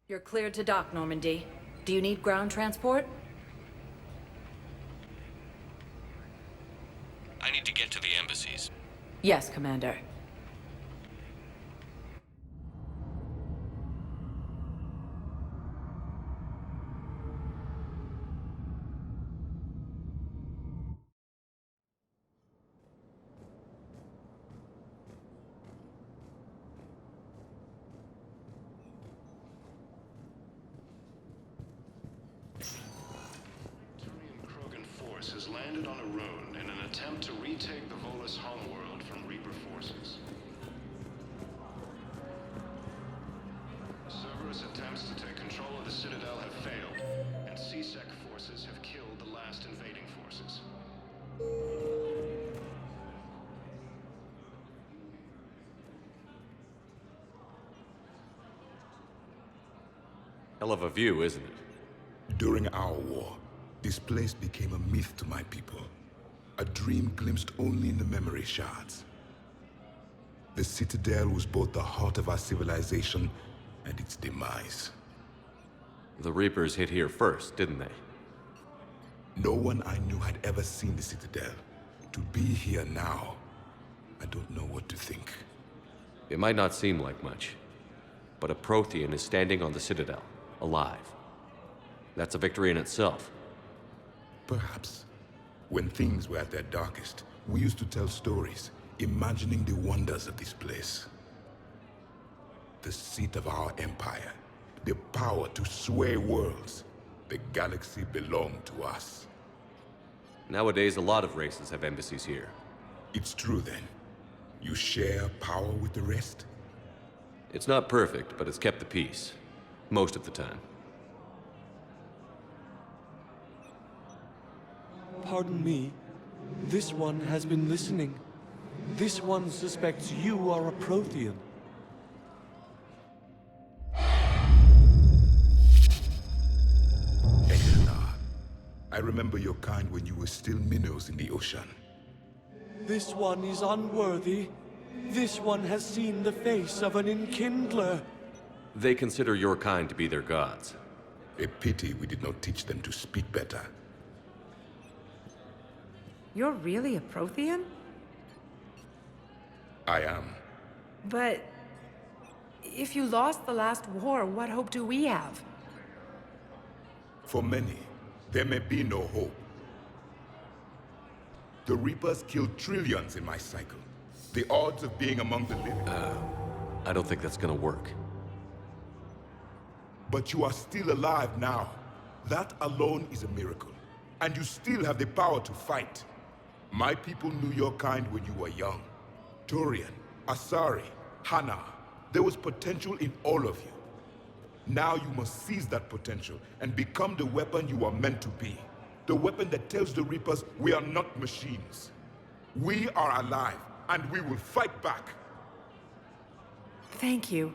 You're cleared to dock, Normandy. Do you need ground transport? I need to get to the embassies. Yes, Commander. Has landed on a rune in an attempt to retake the Volus homeworld from Reaper forces. Cerberus attempts to take control of the Citadel have failed, and C-Sec forces have killed the last invading forces. Hell of a view, isn't it? During our war, this place became a myth to my people. A dream glimpsed only in the memory shards. The Citadel was both the heart of our civilization and its demise. The Reapers hit here first, didn't they? No one I knew had ever seen the Citadel. To be here now, I don't know what to think. It might not seem like much, but a Prothean is standing on the Citadel, alive. That's a victory in itself. Perhaps. When things were at their darkest, we used to tell stories, imagining the wonders of this place. The seat of our empire, the power to sway worlds. The galaxy belonged to us. Nowadays, a lot of races have embassies here. It's true then. You share power with the rest? It's not perfect, but it's kept the peace. Most of the time. Pardon me. This one has been listening. This one suspects you are a Prothean. Exenar. I remember your kind when you were still minnows in the ocean. This one is unworthy. This one has seen the face of an enkindler. They consider your kind to be their gods. A pity we did not teach them to speak better. You're really a Prothean? I am. But if you lost the last war, what hope do we have? For many, there may be no hope. The Reapers killed trillions in my cycle. The odds of being among the living. I don't think that's gonna work. But you are still alive now. That alone is a miracle. And you still have the power to fight. My people knew your kind when you were young. Turian, Asari, Hana. There was potential in all of you. Now you must seize that potential and become the weapon you are meant to be. The weapon that tells the Reapers we are not machines. We are alive, and we will fight back. Thank you.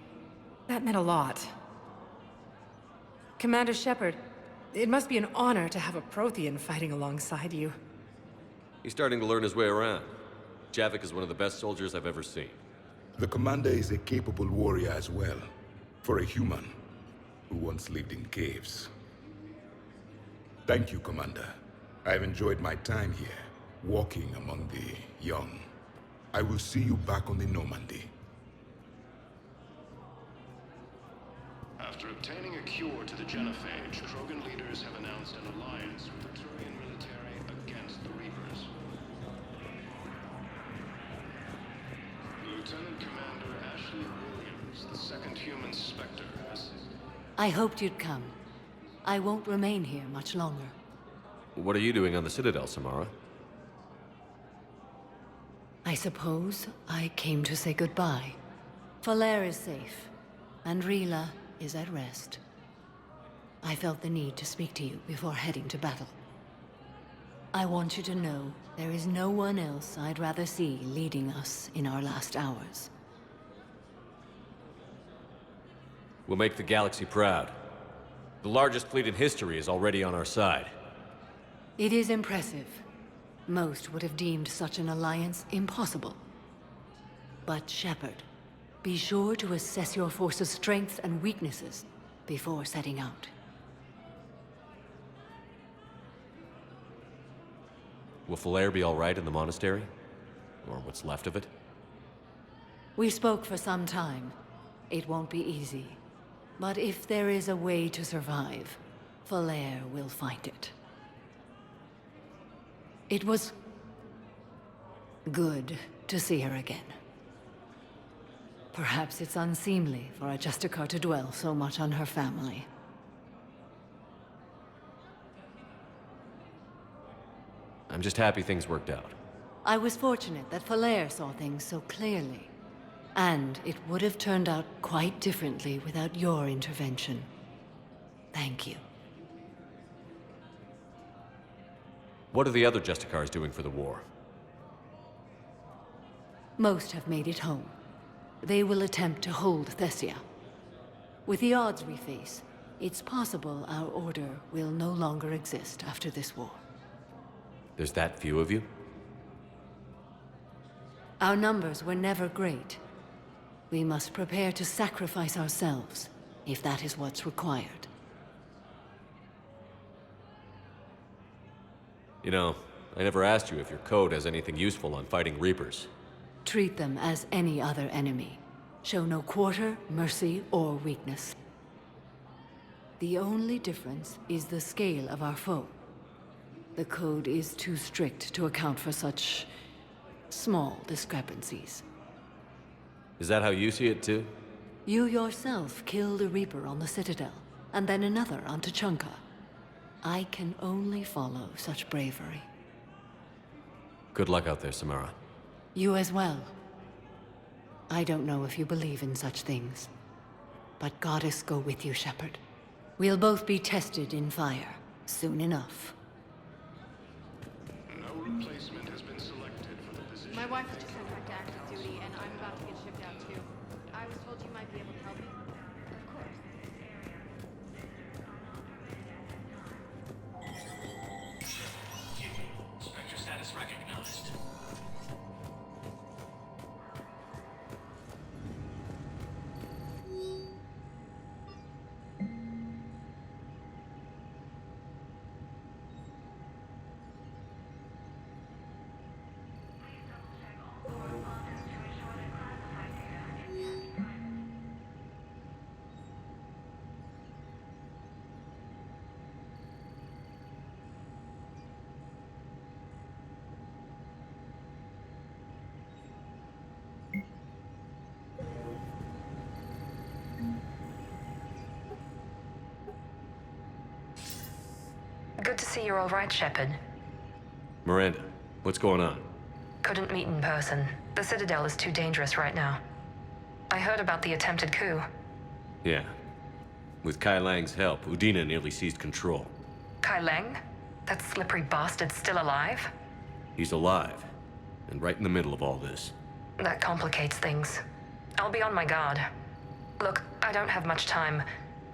That meant a lot. Commander Shepard, it must be an honor to have a Prothean fighting alongside you. He's starting to learn his way around. Javik is one of the best soldiers I've ever seen. The commander is a capable warrior as well, for a human who once lived in caves. Thank you, Commander. I've enjoyed my time here, walking among the young. I will see you back on the Normandy. After obtaining a cure to the genophage, Krogan leaders have announced an alliance with the Turian military against the Reapers. Lieutenant Commander Ashley Williams, the second human Spectre, has... I hoped you'd come. I won't remain here much longer. What are you doing on the Citadel, Samara? I suppose I came to say goodbye. Falere is safe, and Rila is at rest. I felt the need to speak to you before heading to battle. I want you to know there is no one else I'd rather see leading us in our last hours. We'll make the galaxy proud. The largest fleet in history is already on our side. It is impressive. Most would have deemed such an alliance impossible. But Shepard, be sure to assess your force's strengths and weaknesses before setting out. Will Falair be all right in the monastery? Or what's left of it? We spoke for some time. It won't be easy. But if there is a way to survive, Falair will find it. It was good to see her again. Perhaps it's unseemly for a Justicar to dwell so much on her family. I'm just happy things worked out. I was fortunate that Falair saw things so clearly. And it would have turned out quite differently without your intervention. Thank you. What are the other Justicars doing for the war? Most have made it home. They will attempt to hold Thessia. With the odds we face, it's possible our order will no longer exist after this war. There's that few of you? Our numbers were never great. We must prepare to sacrifice ourselves, if that is what's required. You know, I never asked you if your code has anything useful on fighting Reapers. Treat them as any other enemy. Show no quarter, mercy, or weakness. The only difference is the scale of our foe. The code is too strict to account for such small discrepancies. Is that how you see it too? You yourself killed a Reaper on the Citadel, and then another on Tuchanka. I can only follow such bravery. Good luck out there, Samara. You as well. I don't know if you believe in such things, but Goddess go with you, Shepard. We'll both be tested in fire, soon enough. No replacement has been selected for the position. My wife just sent back to active duty, and I'm about to get shipped out too. I was told you might be able to help me. Of course. Spectre status recognized. Good to see you're all right, Shepard. Miranda, what's going on? Couldn't meet in person. The Citadel is too dangerous right now. I heard about the attempted coup. Yeah. With Kai Lang's help, Udina nearly seized control. Kai Leng? That slippery bastard's still alive? He's alive, and right in the middle of all this. That complicates things. I'll be on my guard. Look, I don't have much time,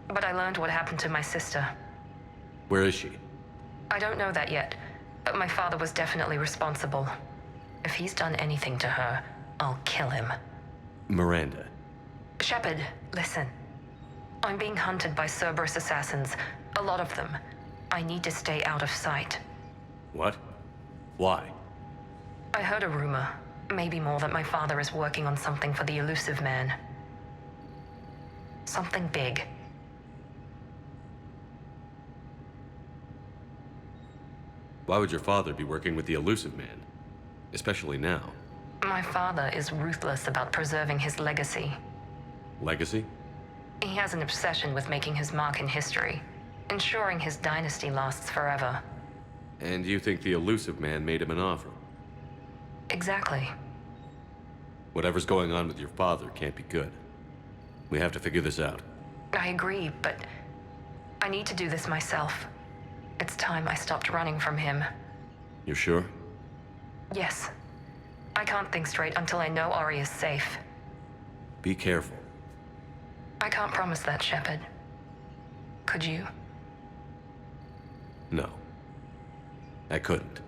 but I learned what happened to my sister. Where is she? I don't know that yet, but my father was definitely responsible. If he's done anything to her, I'll kill him. Miranda. Shepard, listen. I'm being hunted by Cerberus assassins. A lot of them. I need to stay out of sight. What? Why? I heard a rumor, maybe more, that my father is working on something for the elusive man. Something big. Why would your father be working with the elusive man? Especially now. My father is ruthless about preserving his legacy. Legacy? He has an obsession with making his mark in history, ensuring his dynasty lasts forever. And you think the elusive man made him an offer? Exactly. Whatever's going on with your father can't be good. We have to figure this out. I agree, but I need to do this myself. It's time I stopped running from him. You're sure? Yes. I can't think straight until I know Ari is safe. Be careful. I can't promise that, Shepard. Could you? No. I couldn't.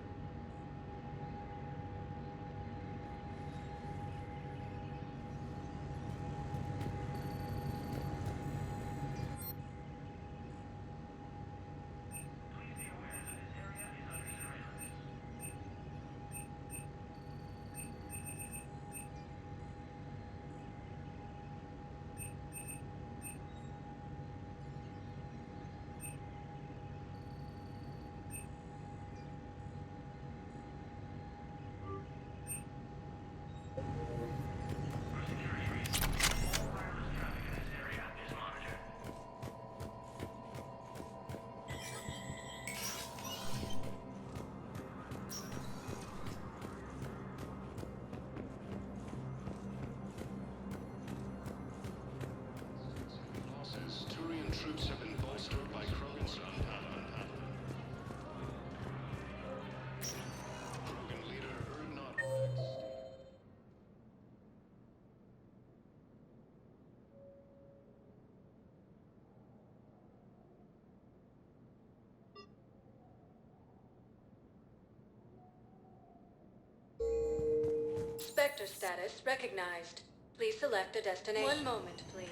Spectre status recognized. Please select a destination. One moment, please.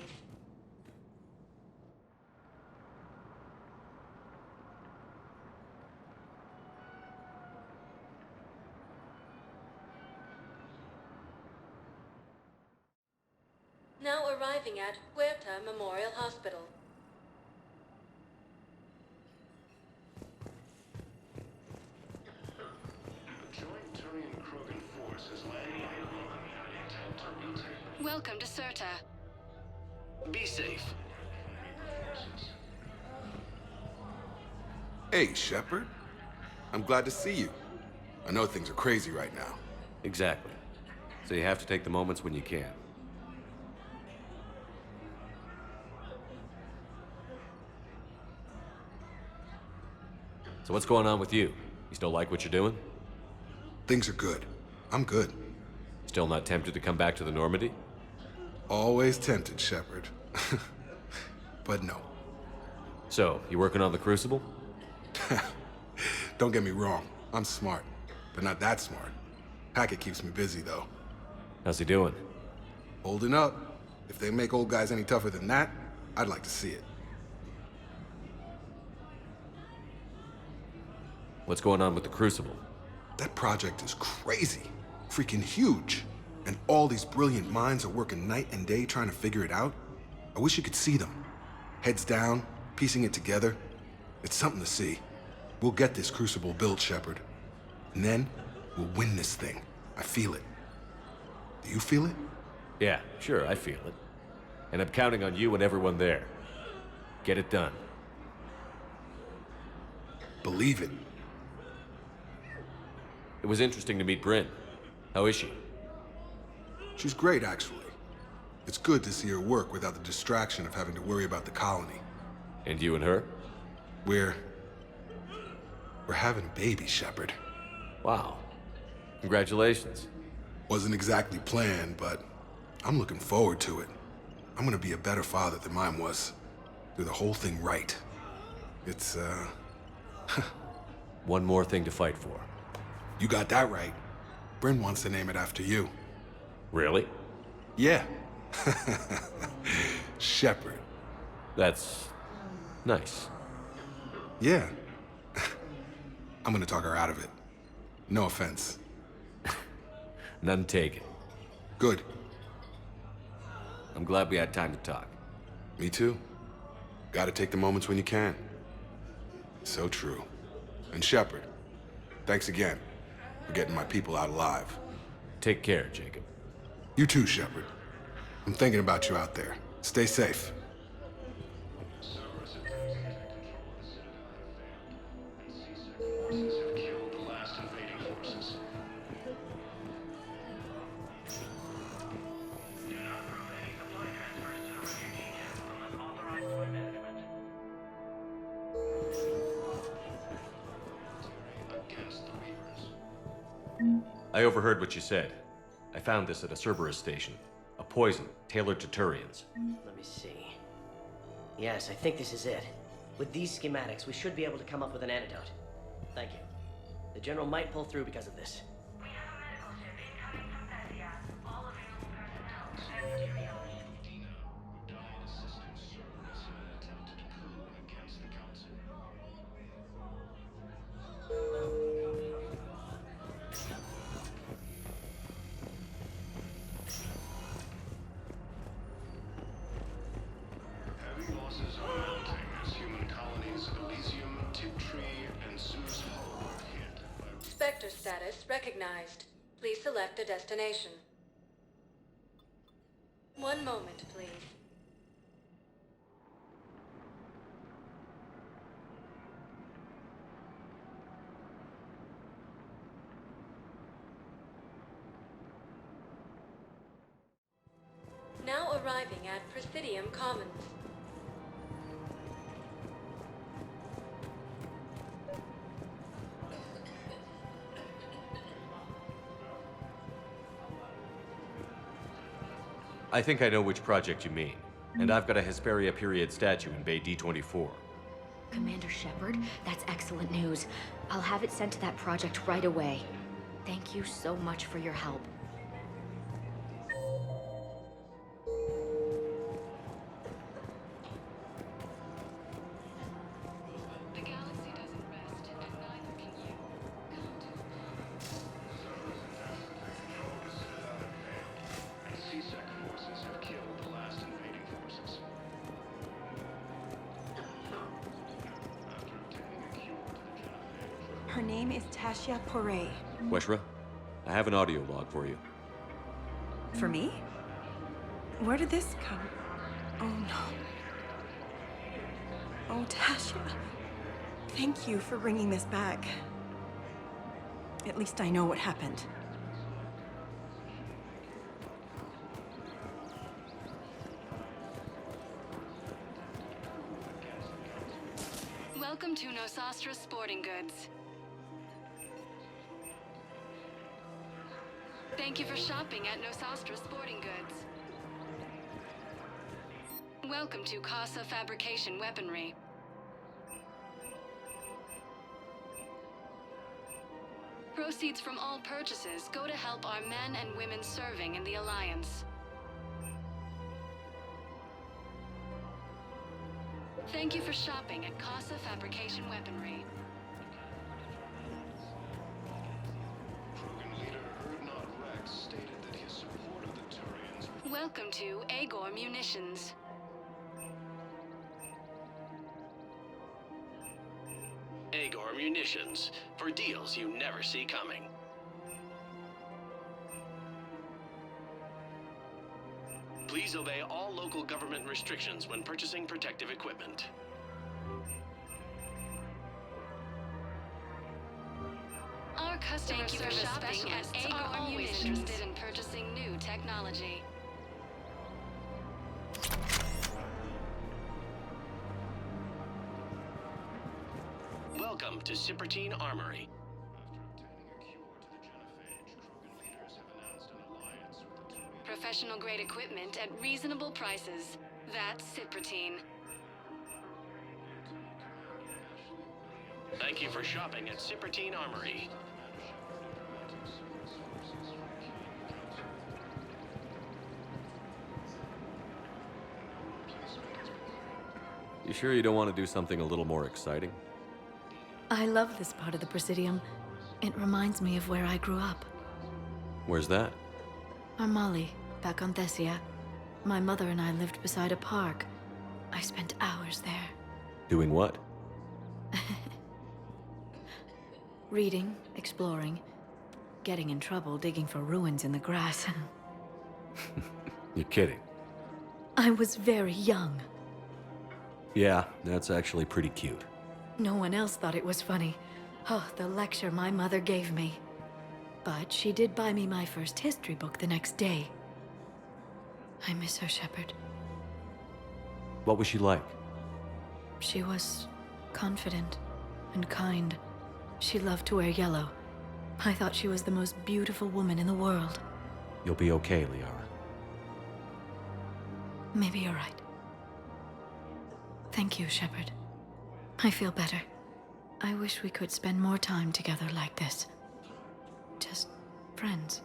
Now arriving at Huerta Memorial Hospital. A joint Turian-Krogan force has landed on Rome and intend to retake. Welcome to Cirta. Be safe. Hey, Shepard. I'm glad to see you. I know things are crazy right now. Exactly. So you have to take the moments when you can. So what's going on with you? You still like what you're doing? Things are good. I'm good. Still not tempted to come back to the Normandy? Always tempted, Shepard. But no. So, you working on the Crucible? Don't get me wrong. I'm smart, but not that smart. Hackett keeps me busy, though. How's he doing? Holding up. If they make old guys any tougher than that, I'd like to see it. What's going on with the Crucible? That project is crazy. Freaking huge. And all these brilliant minds are working night and day trying to figure it out. I wish you could see them. Heads down, piecing it together. It's something to see. We'll get this Crucible built, Shepard. And then, we'll win this thing. I feel it. Do you feel it? Yeah, sure, I feel it. And I'm counting on you and everyone there. Get it done. Believe it. It was interesting to meet Bryn. How is she? She's great, actually. It's good to see her work without the distraction of having to worry about the colony. And you and her? We're having a baby, Shepard. Wow. Congratulations. Wasn't exactly planned, but I'm looking forward to it. I'm gonna be a better father than mine was. Do the whole thing right. It's, One more thing to fight for. You got that right. Bryn wants to name it after you. Really? Yeah. Shepard. That's nice. Yeah. I'm gonna talk her out of it. No offense. None taken. Good. I'm glad we had time to talk. Me too. Gotta take the moments when you can. So true. And Shepard, thanks again for getting my people out alive. Take care, Jacob. You too, Shepard. I'm thinking about you out there. Stay safe. Cerberus attempts to take control of the Citadel have failed, and C-Sec forces have killed the last invading forces. Do not approve any supply transfers to the refugee camp unless authorized by management. Against the Reapers. I overheard what you said. I found this at a Cerberus station. A poison tailored to Turians. Let me see. Yes, I think this is it. With these schematics, we should be able to come up with an antidote. Thank you. The General might pull through because of this. We have a medical ship incoming from Bestia. All available personnel. Dina, who died assisting Cerberus in an attempted coup against the Council. Heavy losses are mounting as human colonies of Elysium, Tiptree, and Zeus Hull are hit by Spectre status recognized. Please select a destination. One moment, please. Now arriving at Presidium Commons. I think I know which project you mean. And I've got a Hesperia period statue in Bay D24. Commander Shepard, that's excellent news. I'll have it sent to that project right away. Thank you so much for your help. Her name is Tasha Poray. Weshra, I have an audio log for you. For me? Where did this come? Oh no. Oh, Tasha. Thank you for bringing this back. At least I know what happened. Welcome to Nosastra Sporting Goods. Thank you for shopping at Nosastra Sporting Goods. Welcome to Casa Fabrication Weaponry. Proceeds from all purchases go to help our men and women serving in the Alliance. Thank you for shopping at Casa Fabrication Weaponry. Krogan leader Erdnot Rex stated that his support of the Turians. Welcome to Agor Munitions. Agor Munitions, for deals you never see coming. Please obey all local government restrictions when purchasing protective equipment. Our customer service specialists are always interested in purchasing new technology. Welcome to Citadel Armory. Professional grade equipment at reasonable prices. That's Citadel. Thank you for shopping at Citadel Armory. You sure you don't want to do something a little more exciting? I love this part of the Presidium. It reminds me of where I grew up. Where's that? Armali, back on Thessia. My mother and I lived beside a park. I spent hours there. Doing what? Reading, exploring, getting in trouble digging for ruins in the grass. You're kidding. I was very young. Yeah, that's actually pretty cute. No one else thought it was funny. Oh, the lecture my mother gave me. But she did buy me my first history book the next day. I miss her, Shepard. What was she like? She was confident and kind. She loved to wear yellow. I thought she was the most beautiful woman in the world. You'll be okay, Liara. Maybe you're right. Thank you, Shepard. I feel better. I wish we could spend more time together like this. Just friends.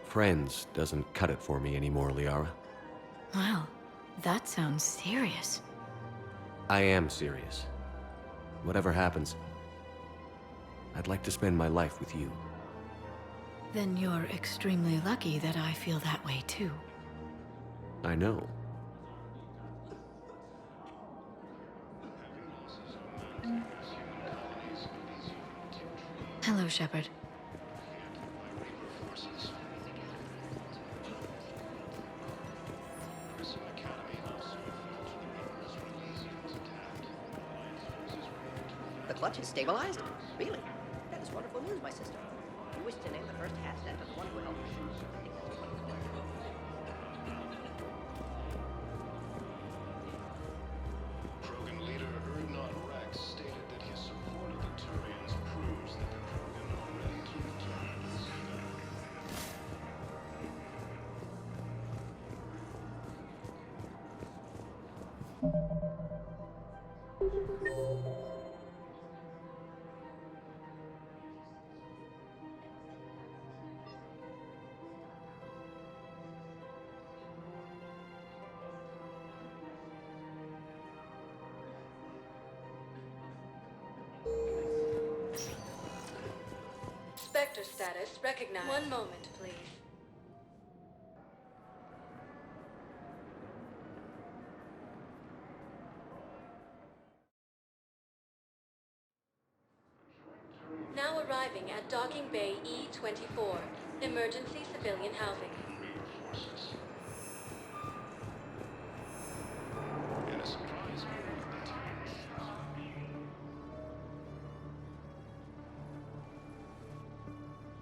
Friends doesn't cut it for me anymore, Liara. Wow, that sounds serious. I am serious. Whatever happens, I'd like to spend my life with you. Then you're extremely lucky that I feel that way too. I know. Hello, Shepard. The clutch is stabilized? Really? That is wonderful news, my sister. You wish to name the first half-step of the one who helped me. I think that's wonderful. Krogan leader Erdnot Rex stated that his support of the Turians proves that the Krogan are ready to return to the Citadel. Sector status recognized. One moment, please. Now arriving at Docking Bay E-24, emergency civilian housing. In a surprise move,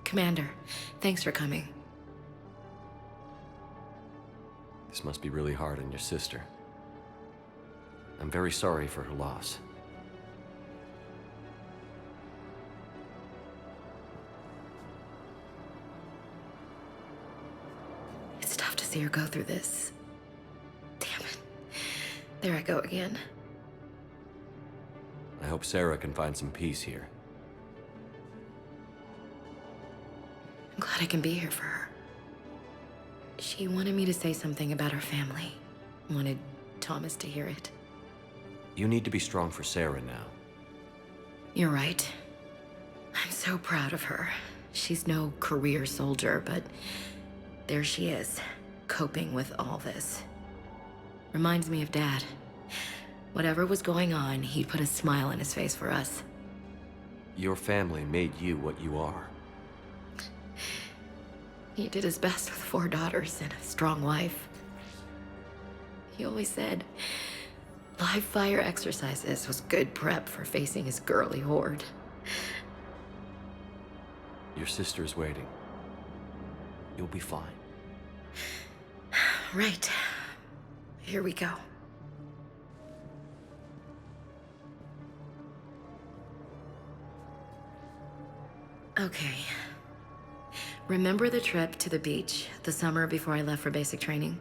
Commander, thanks for coming. This must be really hard on your sister. I'm very sorry for her loss. It's tough to see her go through this. Damn it. There I go again. I hope Sarah can find some peace here. I'm glad I can be here for her. She wanted me to say something about her family. Wanted Thomas to hear it. You need to be strong for Sarah now. You're right. I'm so proud of her. She's no career soldier, but there she is, coping with all this. Reminds me of Dad. Whatever was going on, he'd put a smile on his face for us. Your family made you what you are. He did his best with 4 daughters and a strong wife. He always said live fire exercises was good prep for facing his girly horde. Your sister's waiting. You'll be fine. Right. Here we go. Okay. Remember the trip to the beach the summer before I left for basic training?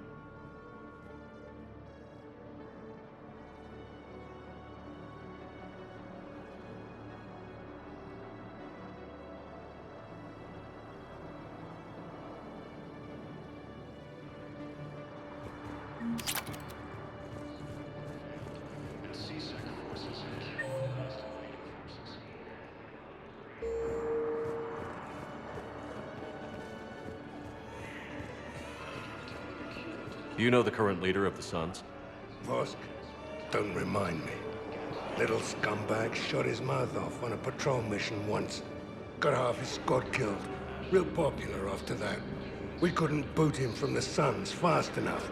Do you know the current leader of the Suns? Vosk? Don't remind me. Little scumbag shot his mouth off on a patrol mission once. Got half his squad killed. Real popular after that. We couldn't boot him from the Suns fast enough.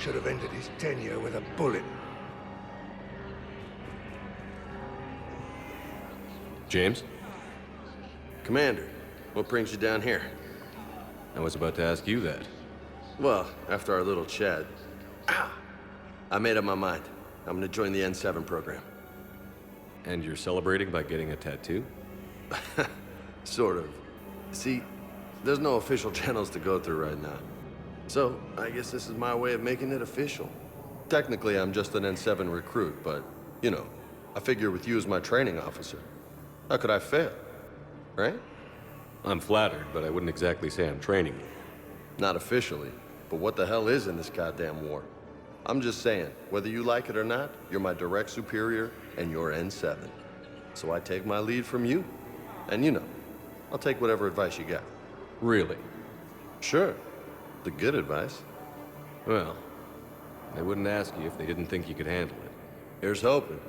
Should have ended his tenure with a bullet. James? Commander, what brings you down here? I was about to ask you that. Well, after our little chat, I made up my mind. I'm gonna join the N7 program. And you're celebrating by getting a tattoo? Sort of. See, there's no official channels to go through right now. So, I guess this is my way of making it official. Technically, I'm just an N7 recruit, but, you know, I figure with you as my training officer, how could I fail? Right? I'm flattered, but I wouldn't exactly say I'm training you. Not officially, but what the hell is in this goddamn war? I'm just saying, whether you like it or not, you're my direct superior, and you're N7. So I take my lead from you. And you know, I'll take whatever advice you got. Really? Sure. The good advice. Well, they wouldn't ask you if they didn't think you could handle it. Here's hoping.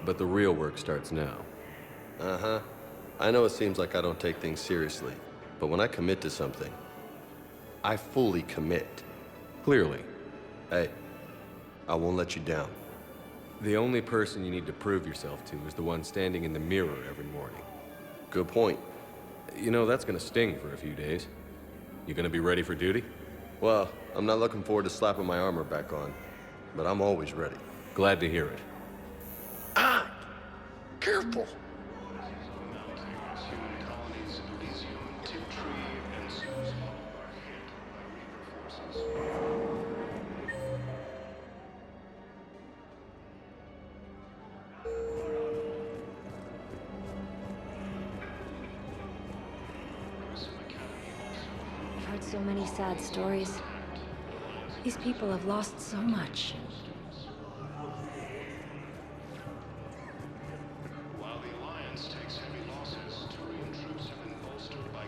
But the real work starts now. Uh-huh. I know it seems like I don't take things seriously, but when I commit to something, I fully commit. Clearly. Hey, I won't let you down. The only person you need to prove yourself to is the one standing in the mirror every morning. Good point. You know, that's gonna sting for a few days. You gonna be ready for duty? Well, I'm not looking forward to slapping my armor back on, but I'm always ready. Glad to hear it. Ah! Careful! I've heard so many sad stories. These people have lost so much. While the Alliance takes heavy losses, Turian troops have been bolstered by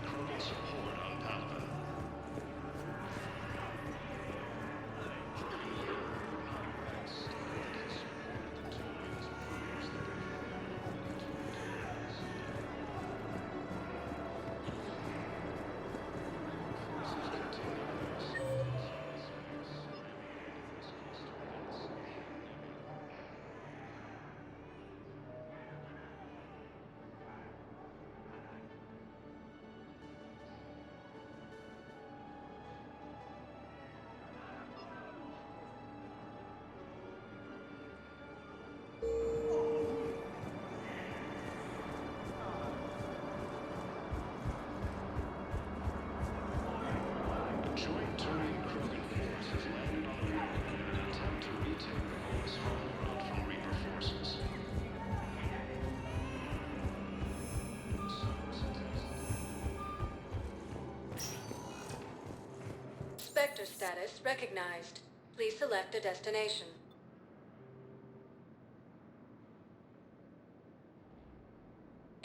status recognized. Please select a destination.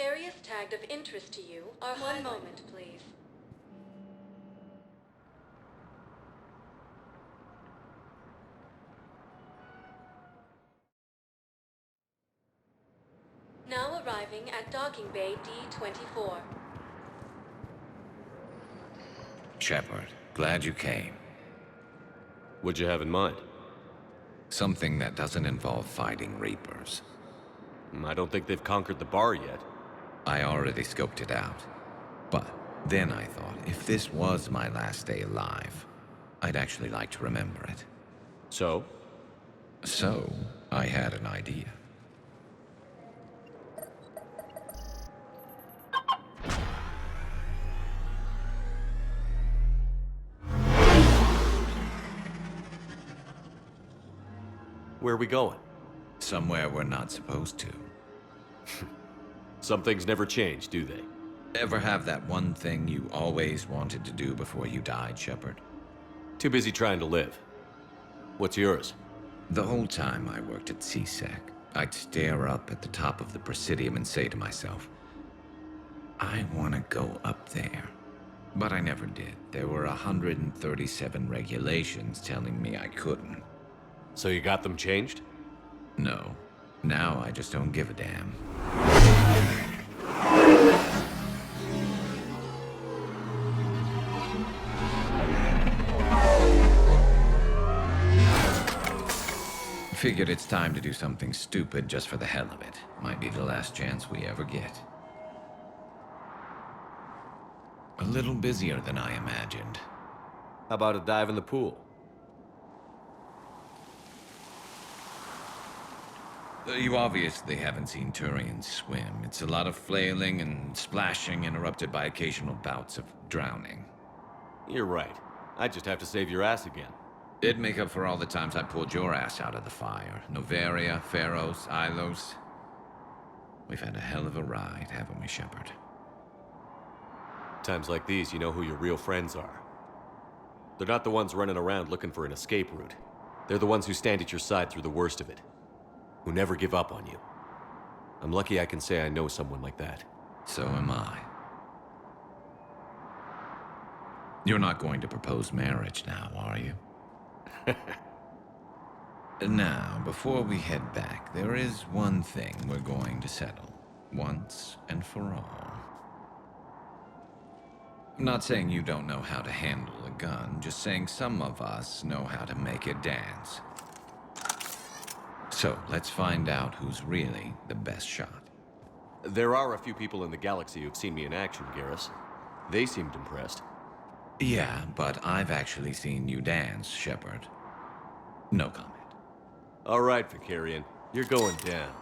Areas tagged of interest to you are One moment, please. Now arriving at docking bay D-24. Shepard, glad you came. What'd you have in mind? Something that doesn't involve fighting Reapers. I don't think they've conquered the bar yet. I already scoped it out. But then I thought, if this was my last day alive, I'd actually like to remember it. So? So, I had an idea. Where are we going? Somewhere we're not supposed to. Some things never change, do they? Ever have that one thing you always wanted to do before you died, Shepard? Too busy trying to live. What's yours? The whole time I worked at CSEC, I'd stare up at the top of the Presidium and say to myself, I want to go up there. But I never did. There were 137 regulations telling me I couldn't. So you got them changed? No. Now I just don't give a damn. Figured it's time to do something stupid just for the hell of it. Might be the last chance we ever get. A little busier than I imagined. How about a dive in the pool? You obviously haven't seen Turians swim. It's a lot of flailing and splashing, interrupted by occasional bouts of drowning. You're right. I just have to save your ass again. It'd make up for all the times I pulled your ass out of the fire. Noveria, Pharos, Ilos. We've had a hell of a ride, haven't we, Shepard? Times like these, you know who your real friends are. They're not the ones running around looking for an escape route. They're the ones who stand at your side through the worst of it. Who never give up on you. I'm lucky I can say I know someone like that. So am I. You're not going to propose marriage now, are you? Now, before we head back, there is one thing we're going to settle. Once and for all. I'm not saying you don't know how to handle a gun, just saying some of us know how to make it dance. So, let's find out who's really the best shot. There are a few people in the galaxy who've seen me in action, Garrus. They seemed impressed. Yeah, but I've actually seen you dance, Shepard. No comment. All right, Vicarian. You're going down.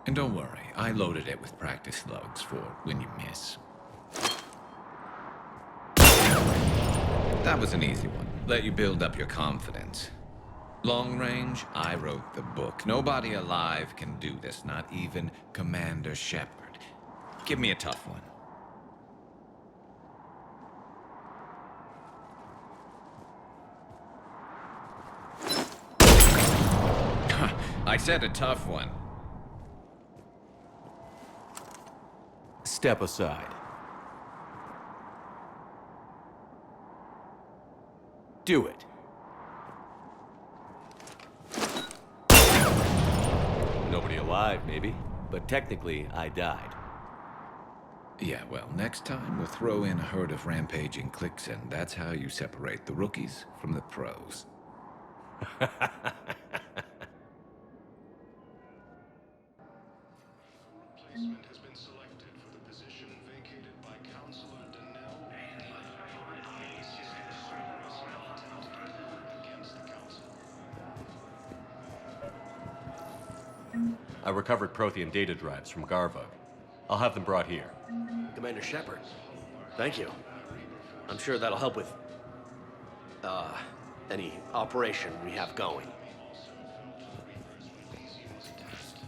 And don't worry, I loaded it with practice slugs for when you miss. That was an easy one. Let you build up your confidence. Long range, I wrote the book. Nobody alive can do this, not even Commander Shepard. Give me a tough one. I said a tough one. Step aside. Do it. Nobody alive, maybe. But technically, I died. Yeah, well, next time we'll throw in a herd of rampaging cliques, and that's how you separate the rookies from the pros. Replacement has been selected for the position vacated by Counselor Denell against the Council. I recovered Prothean data drives from Garvug. I'll have them brought here. Commander Shepard, thank you. I'm sure that'll help with, any operation we have going.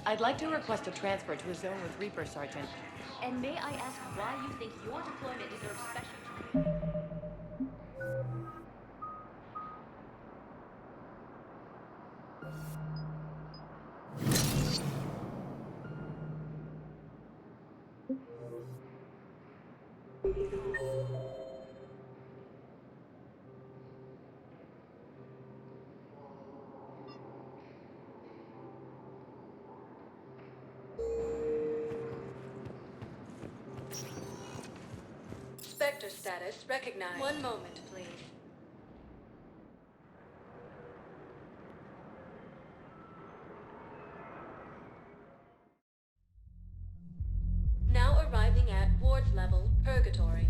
I'd like to request a transfer to a zone with Reaper, Sergeant. And may I ask why you think your deployment deserves special treatment? Spectre status recognized. One moment, please. Now arriving at ward level purgatory.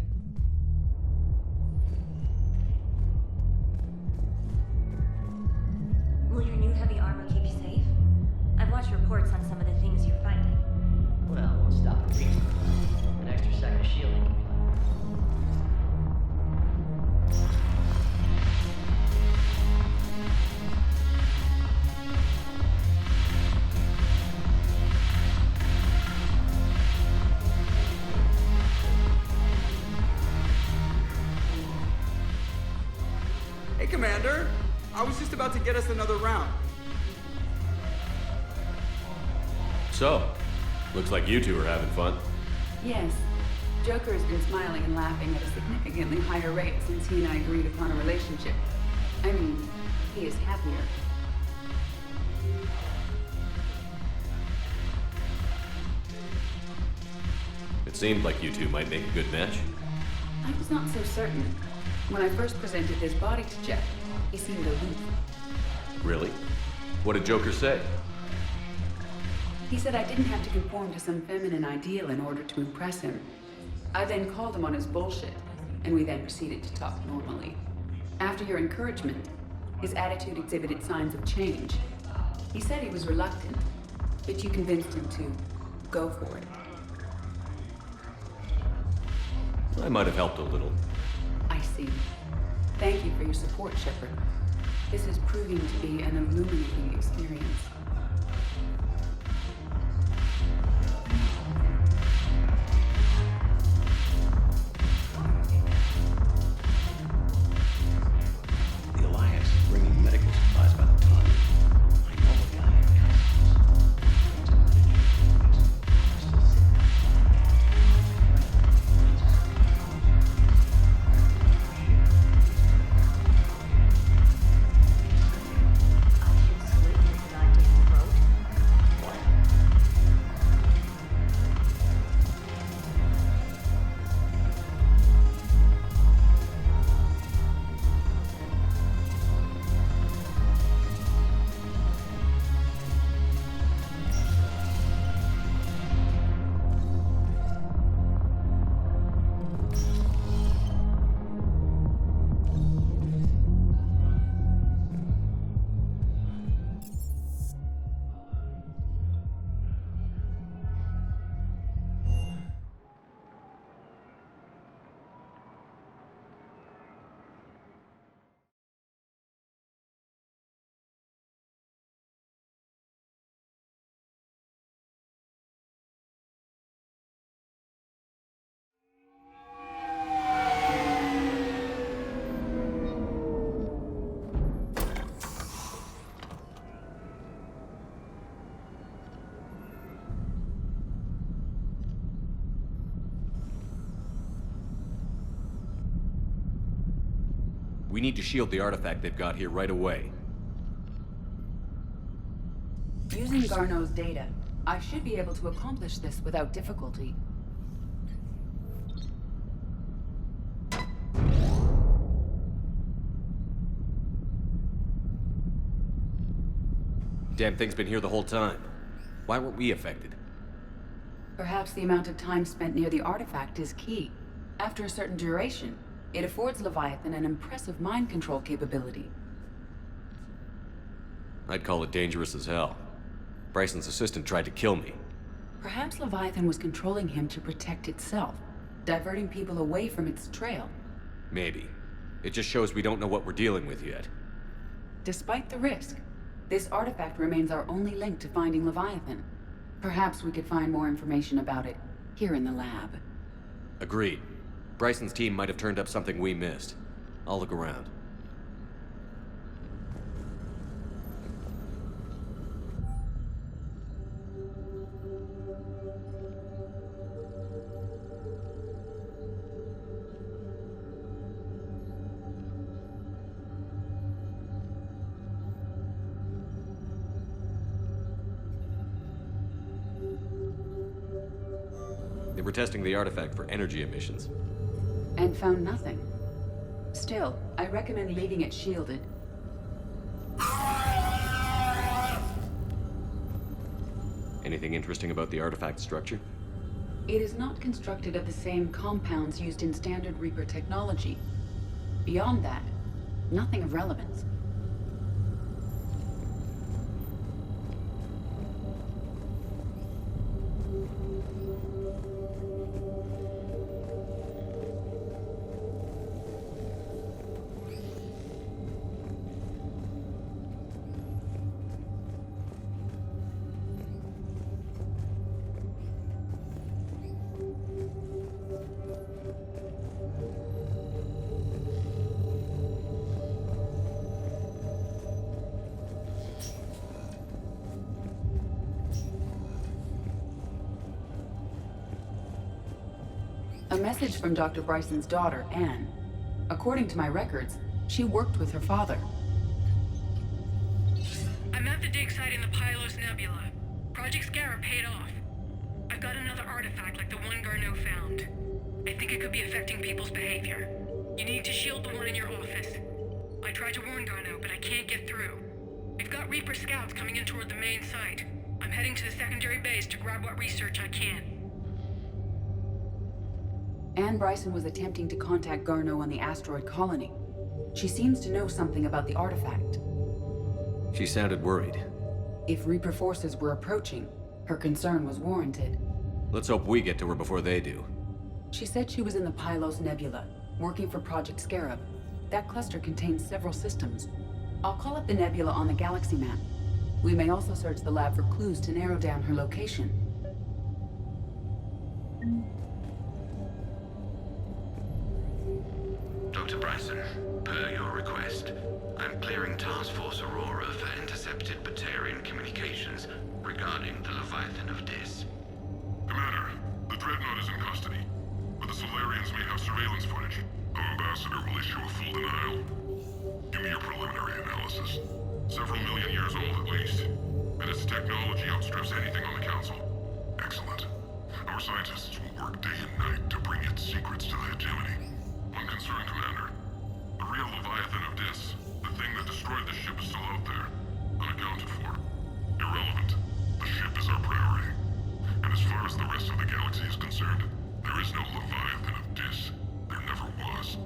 Will your new heavy armor keep you safe? I've watched reports on some of the things you're finding. Well, won't stop a reaper. An extra second of shielding can be Hey, Commander. I was just about to get us another round. So, looks like you two are having fun. Yes. Joker has been smiling and laughing at a significantly higher rate since he and I agreed upon a relationship. I mean, he is happier. It seemed like you two might make a good match. I was not so certain. When I first presented his body to Jeff, he seemed aloof. Really? What did Joker say? He said I didn't have to conform to some feminine ideal in order to impress him. I then called him on his bullshit, and we then proceeded to talk normally. After your encouragement, his attitude exhibited signs of change. He said he was reluctant, but you convinced him to go for it. I might have helped a little. I see. Thank you for your support, Shepard. This is proving to be an illuminating experience. The Alliance is bringing medical supplies by the ton. I know a guy in We need to shield the artifact they've got here right away. Using Garneau's data, I should be able to accomplish this without difficulty. Damn thing's been here the whole time. Why weren't we affected? Perhaps the amount of time spent near the artifact is key. After a certain duration, it affords Leviathan an impressive mind control capability. I'd call it dangerous as hell. Bryson's assistant tried to kill me. Perhaps Leviathan was controlling him to protect itself, diverting people away from its trail. Maybe. It just shows we don't know what we're dealing with yet. Despite the risk, this artifact remains our only link to finding Leviathan. Perhaps we could find more information about it here in the lab. Agreed. Bryson's team might have turned up something we missed. I'll look around. They were testing the artifact for energy emissions. And found nothing. Still, I recommend leaving it shielded. Anything interesting about the artifact structure? It is not constructed of the same compounds used in standard Reaper technology. Beyond that, nothing of relevance. A message from Dr. Bryson's daughter, Anne. According to my records, she worked with her father. I'm at the dig site in the Pylos Nebula. Project Scarab paid off. I've got another artifact like the one Garneau found. I think it could be affecting people's behavior. You need to shield the one in your office. I tried to warn Garneau, but I can't get through. We've got Reaper scouts coming in toward the main site. I'm heading to the secondary base to grab what research I can. Anne Bryson was attempting to contact Garneau on the asteroid colony. She seems to know something about the artifact. She sounded worried. If Reaper forces were approaching, her concern was warranted. Let's hope we get to her before they do. She said she was in the Pylos Nebula, working for Project Scarab. That cluster contains several systems. I'll call up the nebula on the galaxy map. We may also search the lab for clues to narrow down her location. Dr. Bryson, per your request, I'm clearing Task Force Aurora for intercepted Batarian communications regarding the Leviathan of Dis. Commander, the Dreadnought is in custody, but the Solarians may have surveillance footage. Our ambassador will issue a full denial. Give me your preliminary analysis. Several million years old at least, and its technology outstrips anything on the Council. Excellent. Our scientists will work day and night to bring its secrets to the hegemony. One concern, Commander. The real Leviathan of Dis, the thing that destroyed the ship, is still out there, unaccounted for. Irrelevant. The ship is our priority. And as far as the rest of the galaxy is concerned, there is no Leviathan of Dis. There never was.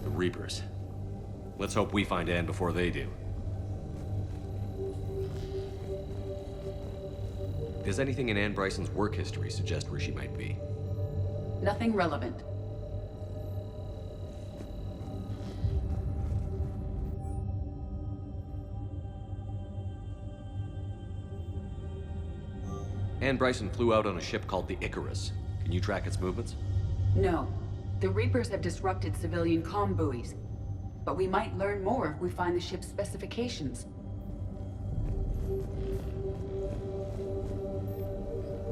The Reapers. Let's hope we find Anne before they do. Does anything in Anne Bryson's work history suggest where she might be? Nothing relevant. Anne Bryson flew out on a ship called the Icarus. Can you track its movements? No. The Reapers have disrupted civilian comm buoys. But we might learn more if we find the ship's specifications.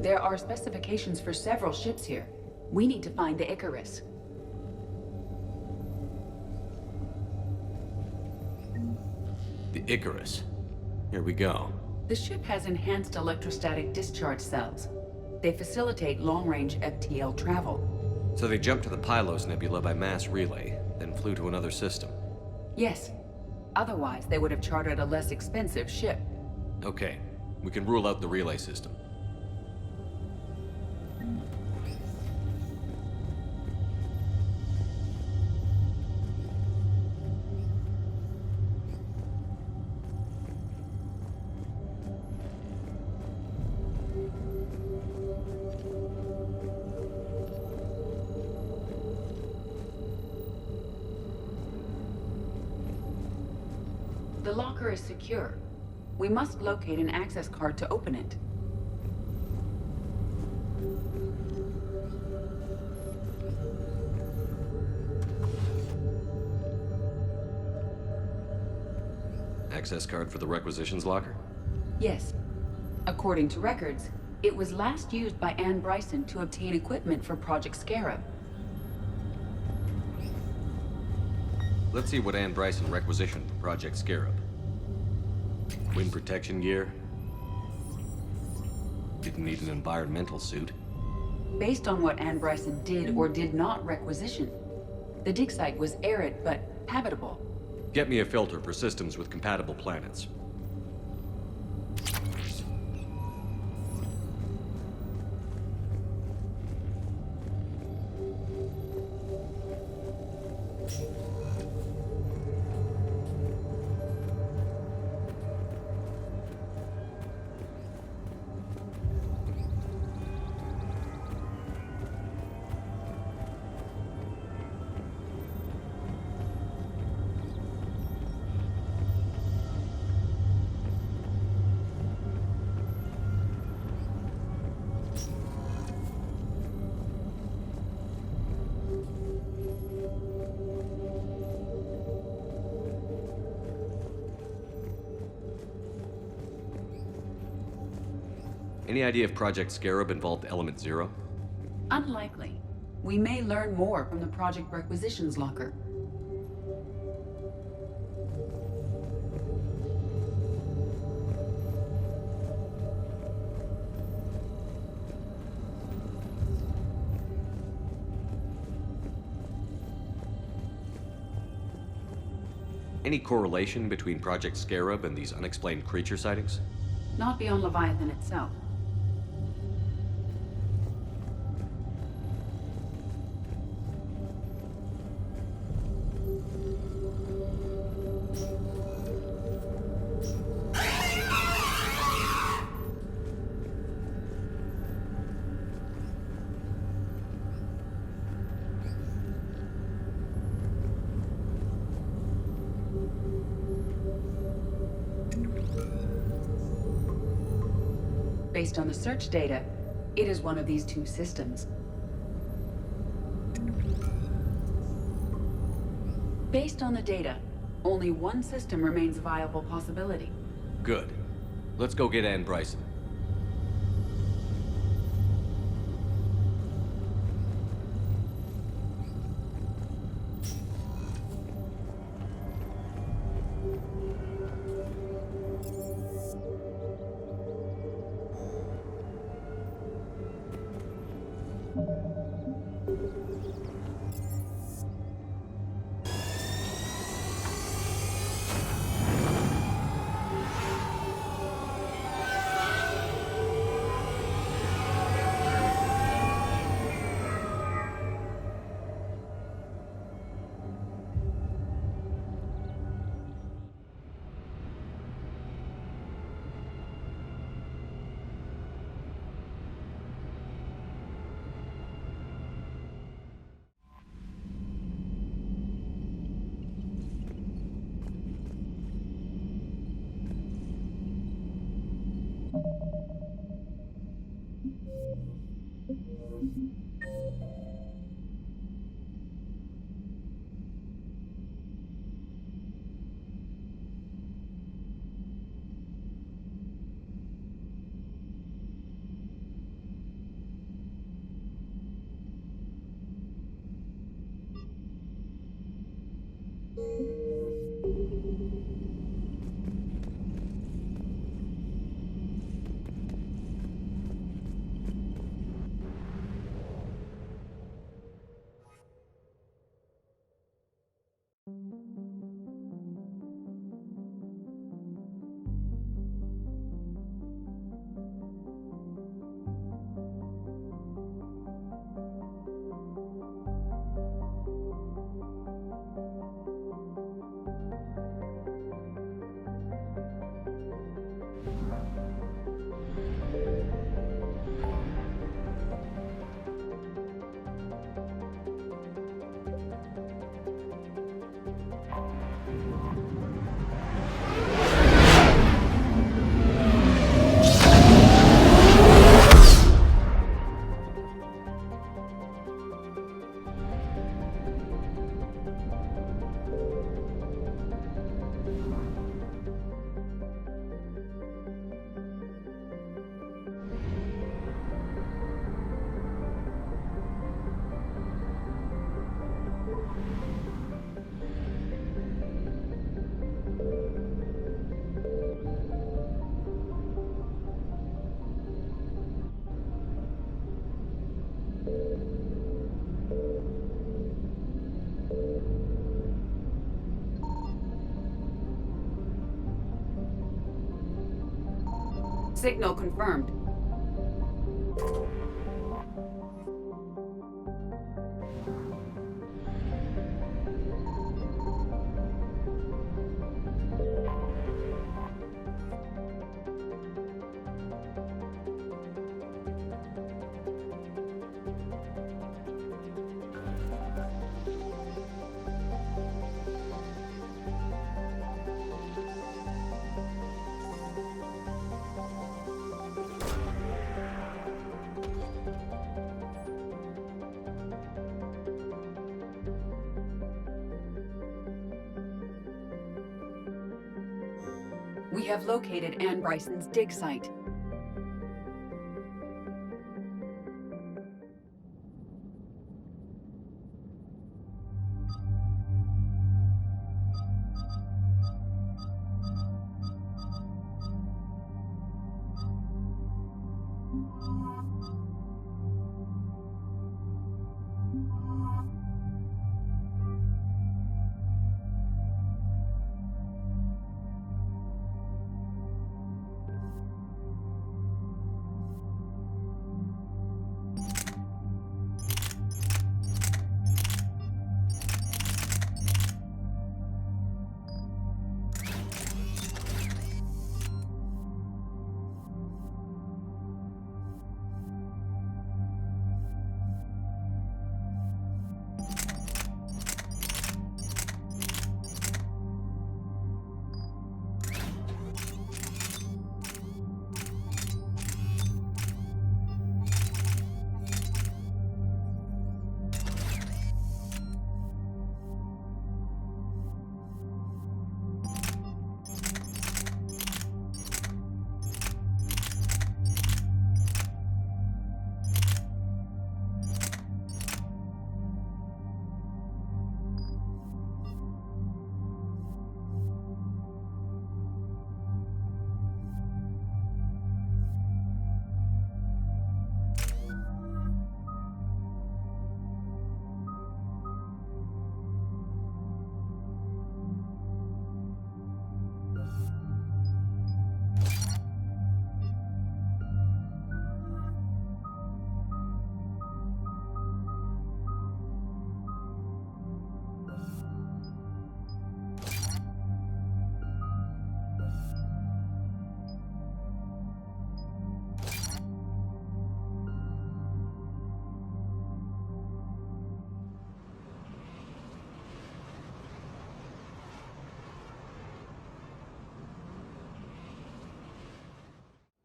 There are specifications for several ships here. We need to find the Icarus. The Icarus. Here we go. The ship has enhanced electrostatic discharge cells. They facilitate long-range FTL travel. So they jumped to the Pylos Nebula by mass relay, then flew to another system. Yes. Otherwise, they would have chartered a less expensive ship. Okay, we can rule out the relay system. The locker is secure. We must locate an access card to open it. Access card for the requisitions locker? Yes. According to records, it was last used by Anne Bryson to obtain equipment for Project Scarab. Let's see what Ann Bryson requisitioned for Project Scarab. Wind protection gear. Didn't need an environmental suit. Based on what Ann Bryson did or did not requisition, the dig site was arid but habitable. Get me a filter for systems with compatible planets. Any idea if Project Scarab involved Element Zero? Unlikely. We may learn more from the project requisitions locker. Any correlation between Project Scarab and these unexplained creature sightings? Not beyond Leviathan itself. Based on the search data, it is one of these two systems. Based on the data, only one system remains a viable possibility. Good. Let's go get Ann Bryson. Signal confirmed. We have located Anne Bryson's dig site.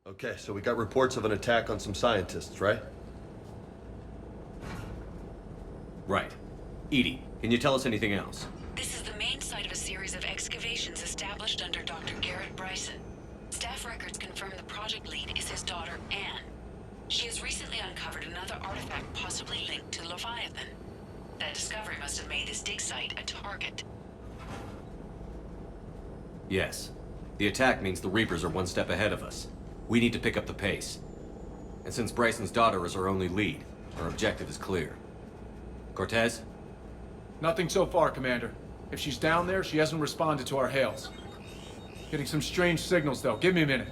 Okay, so we got reports of an attack on some scientists, right? Right. Edie, can you tell us anything else? This is the main site of a series of excavations established under Dr. Garrett Bryson. Staff records confirm the project lead is his daughter, Anne. She has recently uncovered another artifact possibly linked to Leviathan. That discovery must have made this dig site a target. Yes. The attack means the Reapers are one step ahead of us. We need to pick up the pace. And since Bryson's daughter is our only lead, our objective is clear. Cortez? Nothing so far, Commander. If she's down there, she hasn't responded to our hails. Getting some strange signals, though. Give me a minute.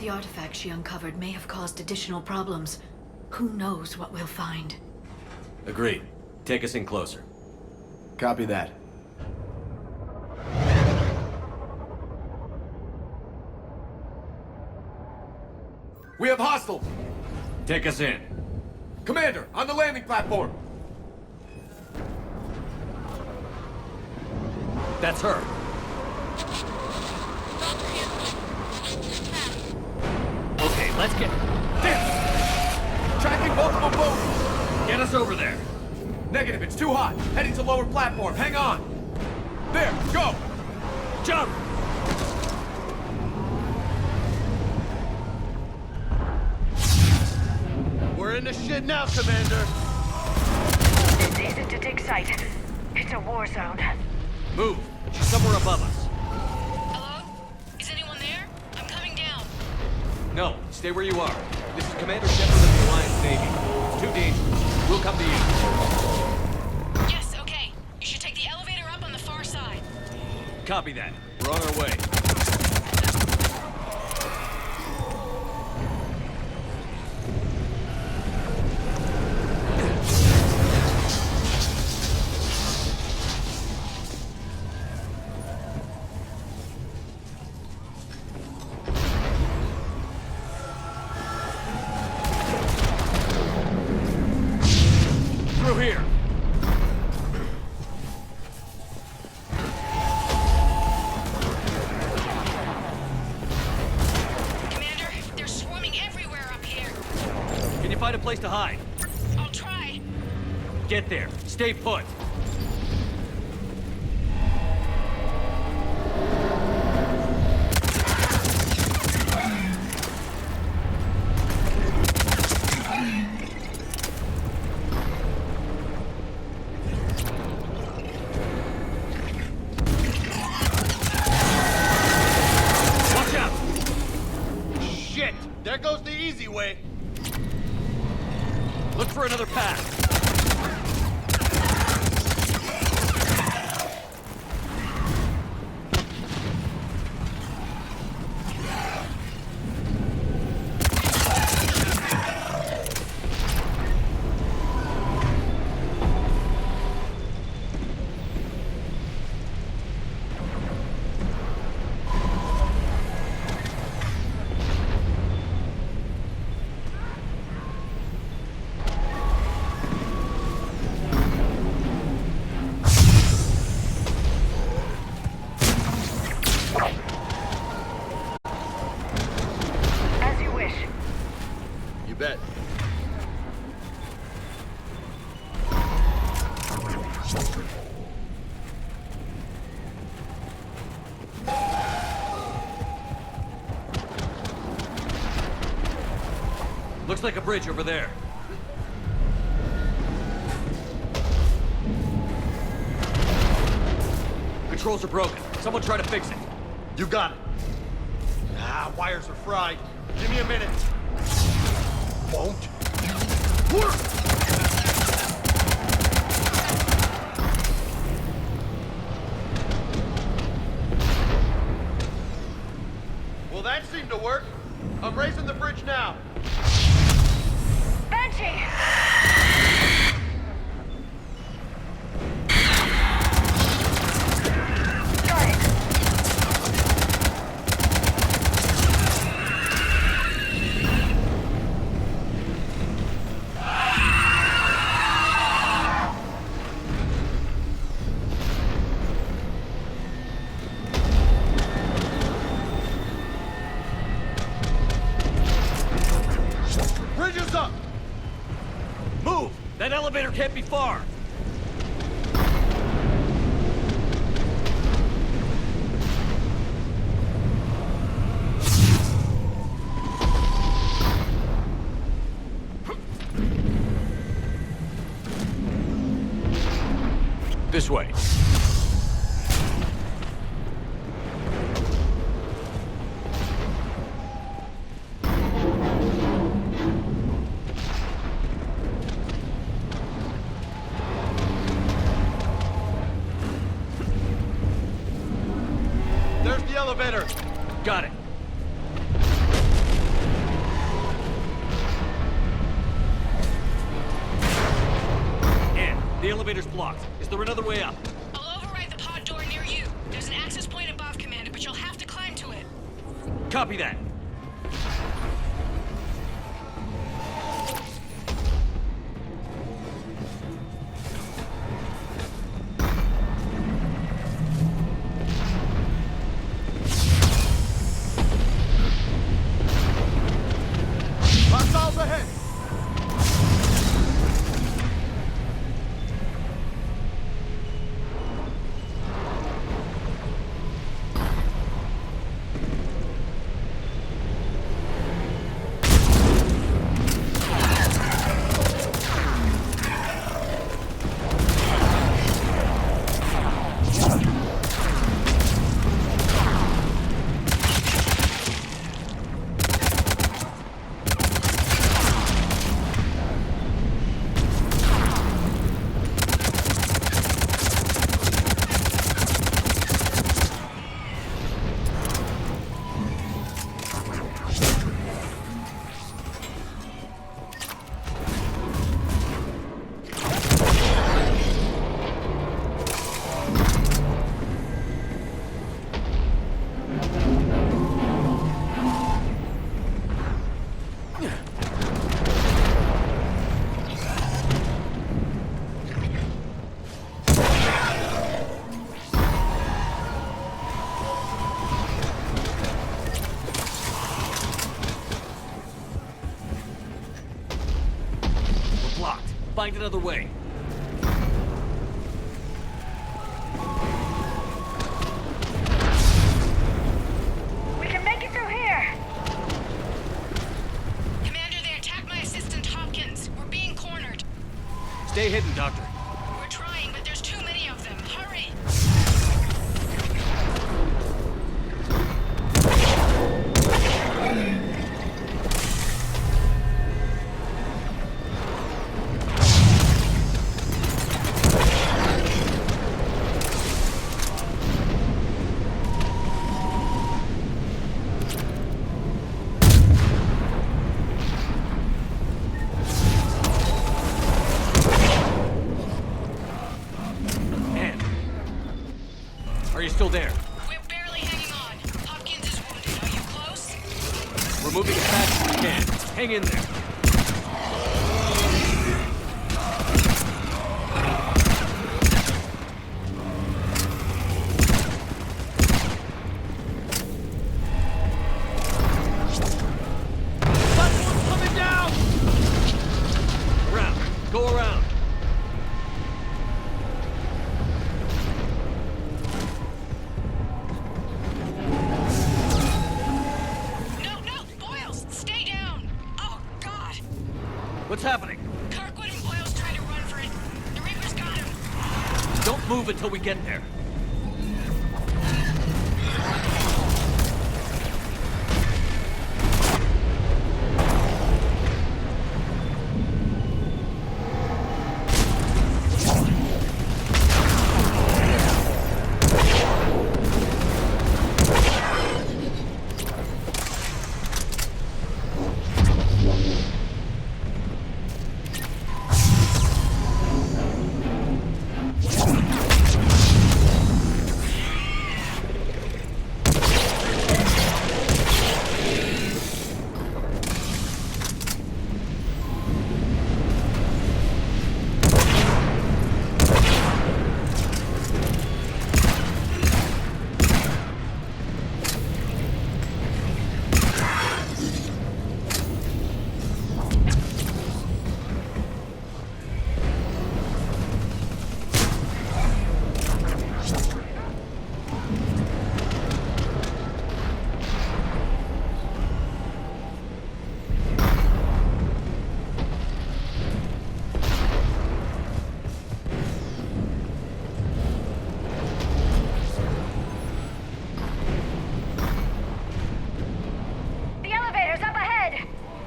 The artifact she uncovered may have caused additional problems. Who knows what we'll find? Agreed. Take us in closer. Copy that. We have hostiles! Take us in. Commander, on the landing platform! That's her. Okay, let's get... Tracking multiple boats! Get us over there. Negative, it's too hot. Heading to lower platform. Hang on. There, go! Jump! We're in the shit now, Commander! This isn't a dig site. It's a war zone. Move! She's somewhere above us. Hello? Is anyone there? I'm coming down. No, stay where you are. This is Commander Shepard of the Alliance Navy. It's too dangerous. Copy that. We're on our way. Through here. Find a place to hide. I'll try. Get there. Stay put. Watch out! Shit! There goes the easy way. Look for another path. Bet. Looks like a bridge over there. Controls are broken. Someone try to fix it. You got it. Ah, wires are fried. Give me a minute. Won't work! Well, that seemed to work. I'm raising the bridge now. Banshee! Bridge is up! Move! That elevator can't be far! This way. There's the elevator. Got it. Ann, the elevator's blocked. Is there another way up? I'll override the pod door near you. There's an access point above, Commander, but you'll have to climb to it. Copy that. Hostiles ahead! Find another way. We can make it through here! Commander, they attacked my assistant Hopkins. We're being cornered. Stay hidden, Doctor. We're trying, but there's too many of them. Hurry! Are you still there? We're barely hanging on. Hopkins is wounded. Are you close? We're moving as fast as we can. Hang in there. Platform's coming down! Around. Go around. What's happening? Kirkwood and Boyle's trying to run for it. The Reaper's got him. Don't move until we get there.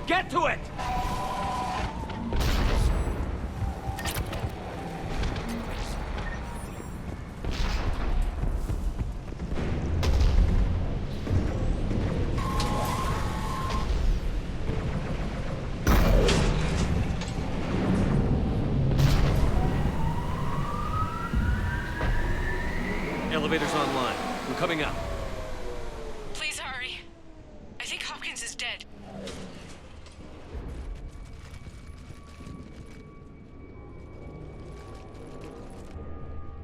Get to it! Elevator's online. We're coming up. Please hurry. I think Hopkins is dead.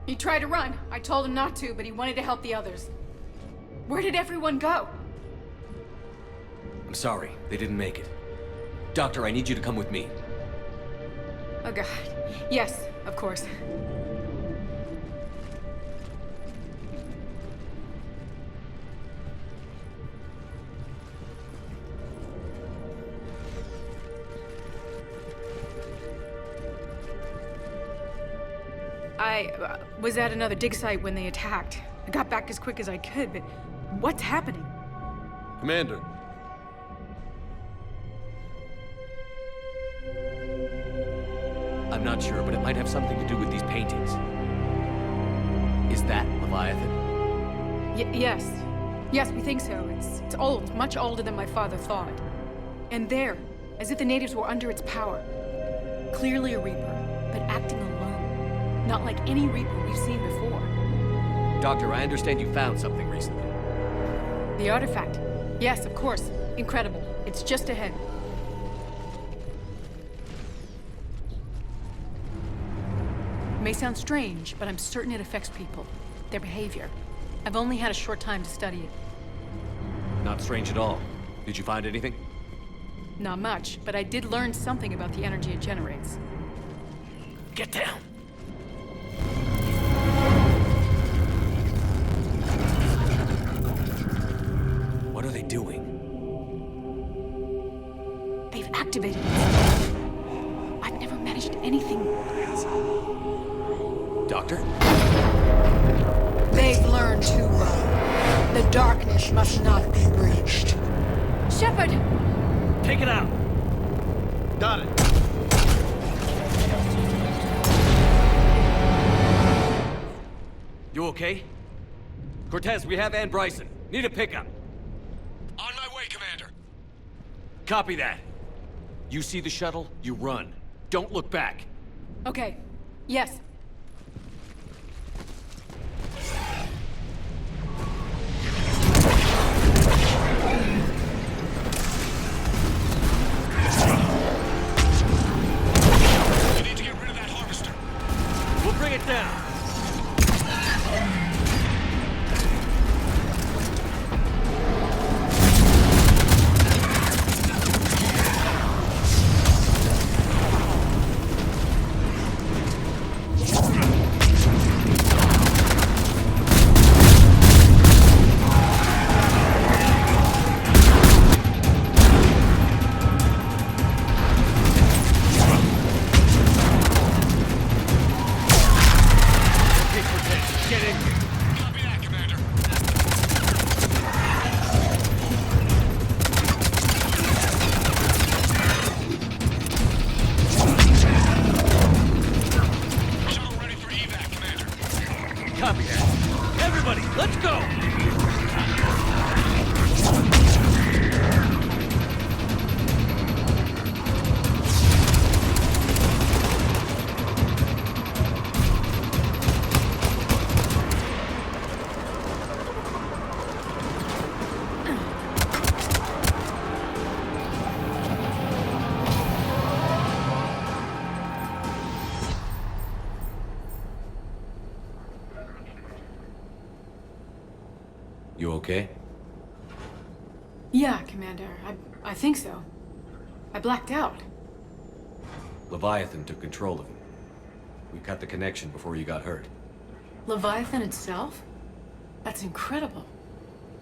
He tried to run. I told him not to, but he wanted to help the others. Where did everyone go? I'm sorry, they didn't make it. Doctor, I need you to come with me. Oh god. Yes, of course. I was at another dig site when they attacked. I got back as quick as I could, but what's happening? Commander. I'm not sure, but it might have something to do with these paintings. Is that Leviathan? Yes. Yes, we think so. It's old, much older than my father thought. And there, as if the natives were under its power. Clearly a Reaper, but acting alone. Not like any Reaper we've seen before. Doctor, I understand you found something recently. The artifact. Yes, of course. Incredible. It's just ahead. May sound strange, but I'm certain it affects people. Their behavior. I've only had a short time to study it. Not strange at all. Did you find anything? Not much, but I did learn something about the energy it generates. Get down! What are they doing? They've activated it. I've never managed anything. Doctor? They've learned too well. The darkness must not be breached. Shepard! Take it out! Got it. You okay? Cortez, we have Ann Bryson. Need a pickup. On my way, Commander. Copy that. You see the shuttle, you run. Don't look back. Okay. Yes. We need to get rid of that harvester. We'll bring it down. Copy that. Everybody, let's go! You okay? Yeah, Commander. I think so. I blacked out. Leviathan took control of him. We cut the connection before you got hurt. Leviathan itself? That's incredible.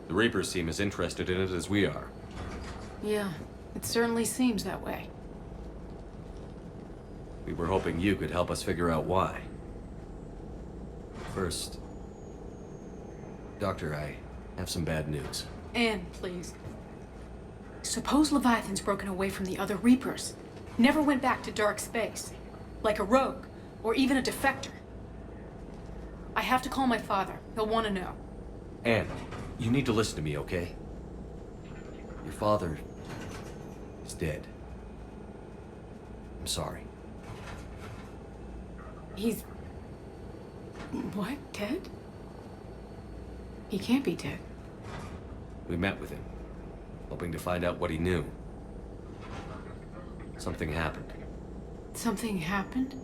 The Reapers seem as interested in it as we are. Yeah, it certainly seems that way. We were hoping you could help us figure out why. First, Doctor, I have some bad news. Anne, please. Suppose Leviathan's broken away from the other Reapers. Never went back to dark space. Like a rogue, or even a defector. I have to call my father. He'll want to know. Anne, you need to listen to me, okay? Your father is dead. I'm sorry. He's... what? Dead? He can't be dead. We met with him, hoping to find out what he knew. Something happened. Something happened?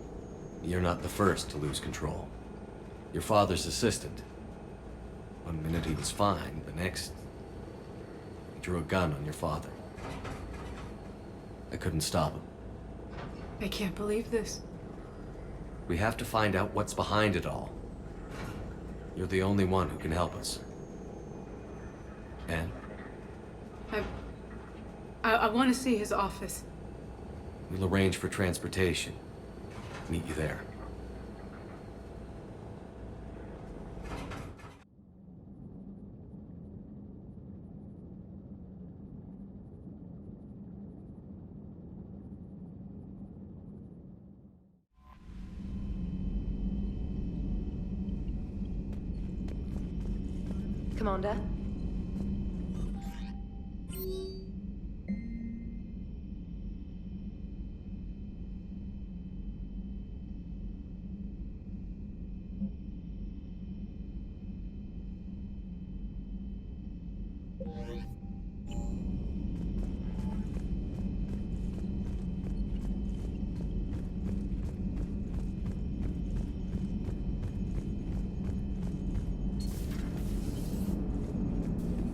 You're not the first to lose control. Your father's assistant. One minute he was fine, the next... he drew a gun on your father. I couldn't stop him. I can't believe this. We have to find out what's behind it all. You're the only one who can help us. Anne? I want to see his office. We'll arrange for transportation. Meet you there. Commander?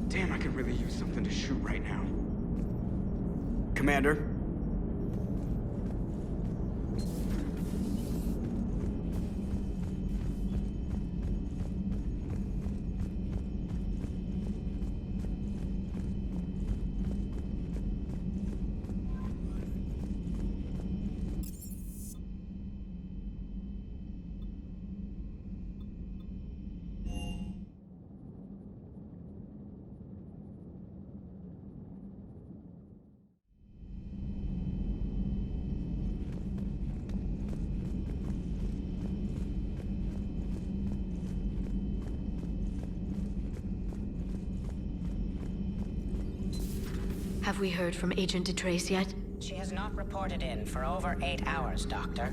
Damn, I could really use something to shoot right now. Commander? Have we heard from Agent DeTrace yet? She has not reported in for over 8 hours, Doctor.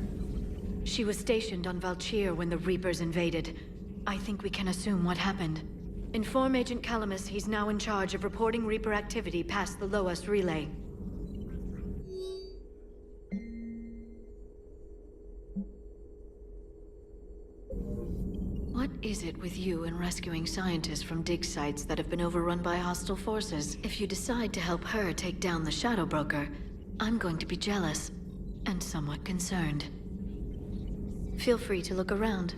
She was stationed on Valchir when the Reapers invaded. I think we can assume what happened. Inform Agent Calamus he's now in charge of reporting Reaper activity past the Loas relay. What is it with you and rescuing scientists from dig sites that have been overrun by hostile forces? If you decide to help her take down the Shadow Broker, I'm going to be jealous and somewhat concerned. Feel free to look around.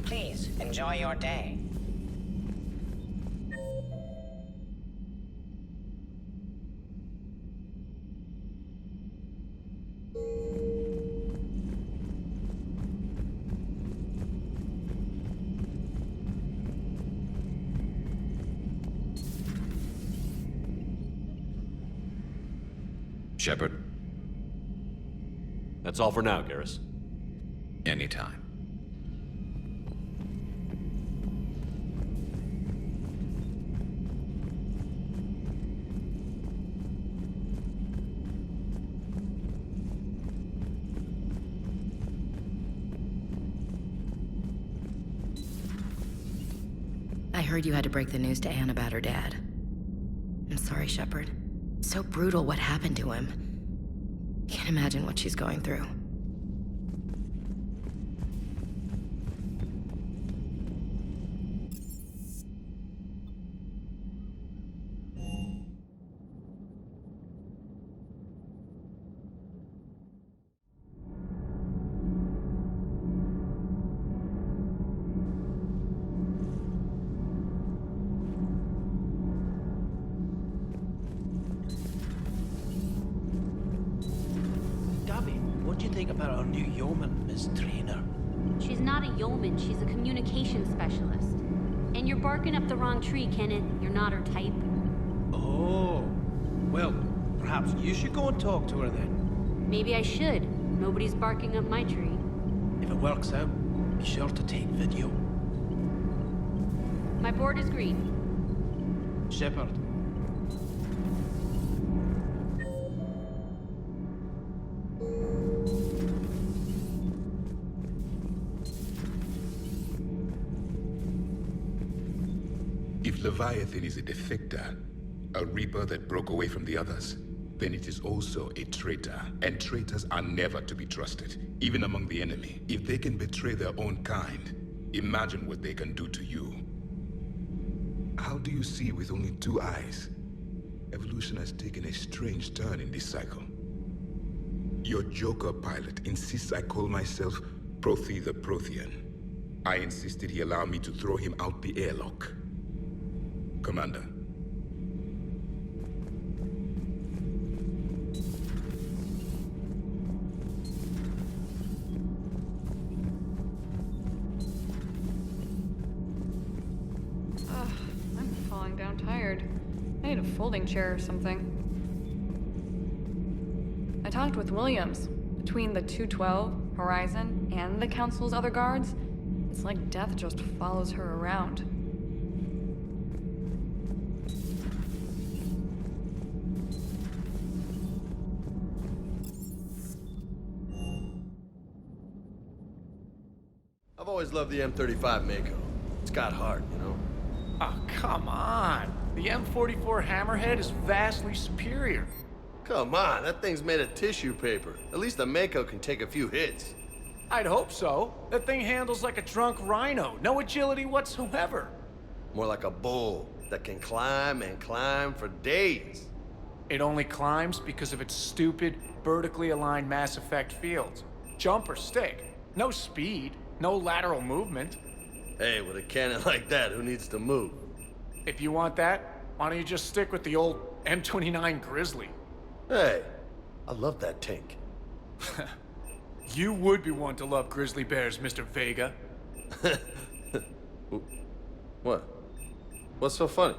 Please, enjoy your day. Shepard? That's all for now, Garrus. Anytime. I heard you had to break the news to Anne about her dad. I'm sorry, Shepard. So brutal what happened to him. Can't imagine what she's going through. What do you think about our new yeoman, Miss Trainer? She's not a yeoman, she's a communications specialist. And you're barking up the wrong tree, Kenneth. You're not her type. Oh. Well, perhaps you should go and talk to her then. Maybe I should. Nobody's barking up my tree. If it works out, be sure to take video. My board is green. Shepard. If Leviathan is a defector, a Reaper that broke away from the others, then it is also a traitor. And traitors are never to be trusted, even among the enemy. If they can betray their own kind, imagine what they can do to you. How do you see with only 2 eyes? Evolution has taken a strange turn in this cycle. Your Joker pilot insists I call myself Prothi the Prothean. I insisted he allow me to throw him out the airlock. Commander. I'm falling down tired. I need a folding chair or something. I talked with Williams. Between the 212, Horizon, and the Council's other guards, it's like death just follows her around. I've always loved the M35 Mako. It's got heart, you know? Oh, come on. The M44 Hammerhead is vastly superior. Come on, that thing's made of tissue paper. At least the Mako can take a few hits. I'd hope so. That thing handles like a drunk rhino. No agility whatsoever. More like a bull that can climb and climb for days. It only climbs because of its stupid, vertically aligned Mass Effect fields. Jump or stick. No speed. No lateral movement. Hey, with a cannon like that, who needs to move? If you want that, why don't you just stick with the old M29 Grizzly? Hey, I love that tank. You would be one to love grizzly bears, Mr. Vega. What? What's so funny?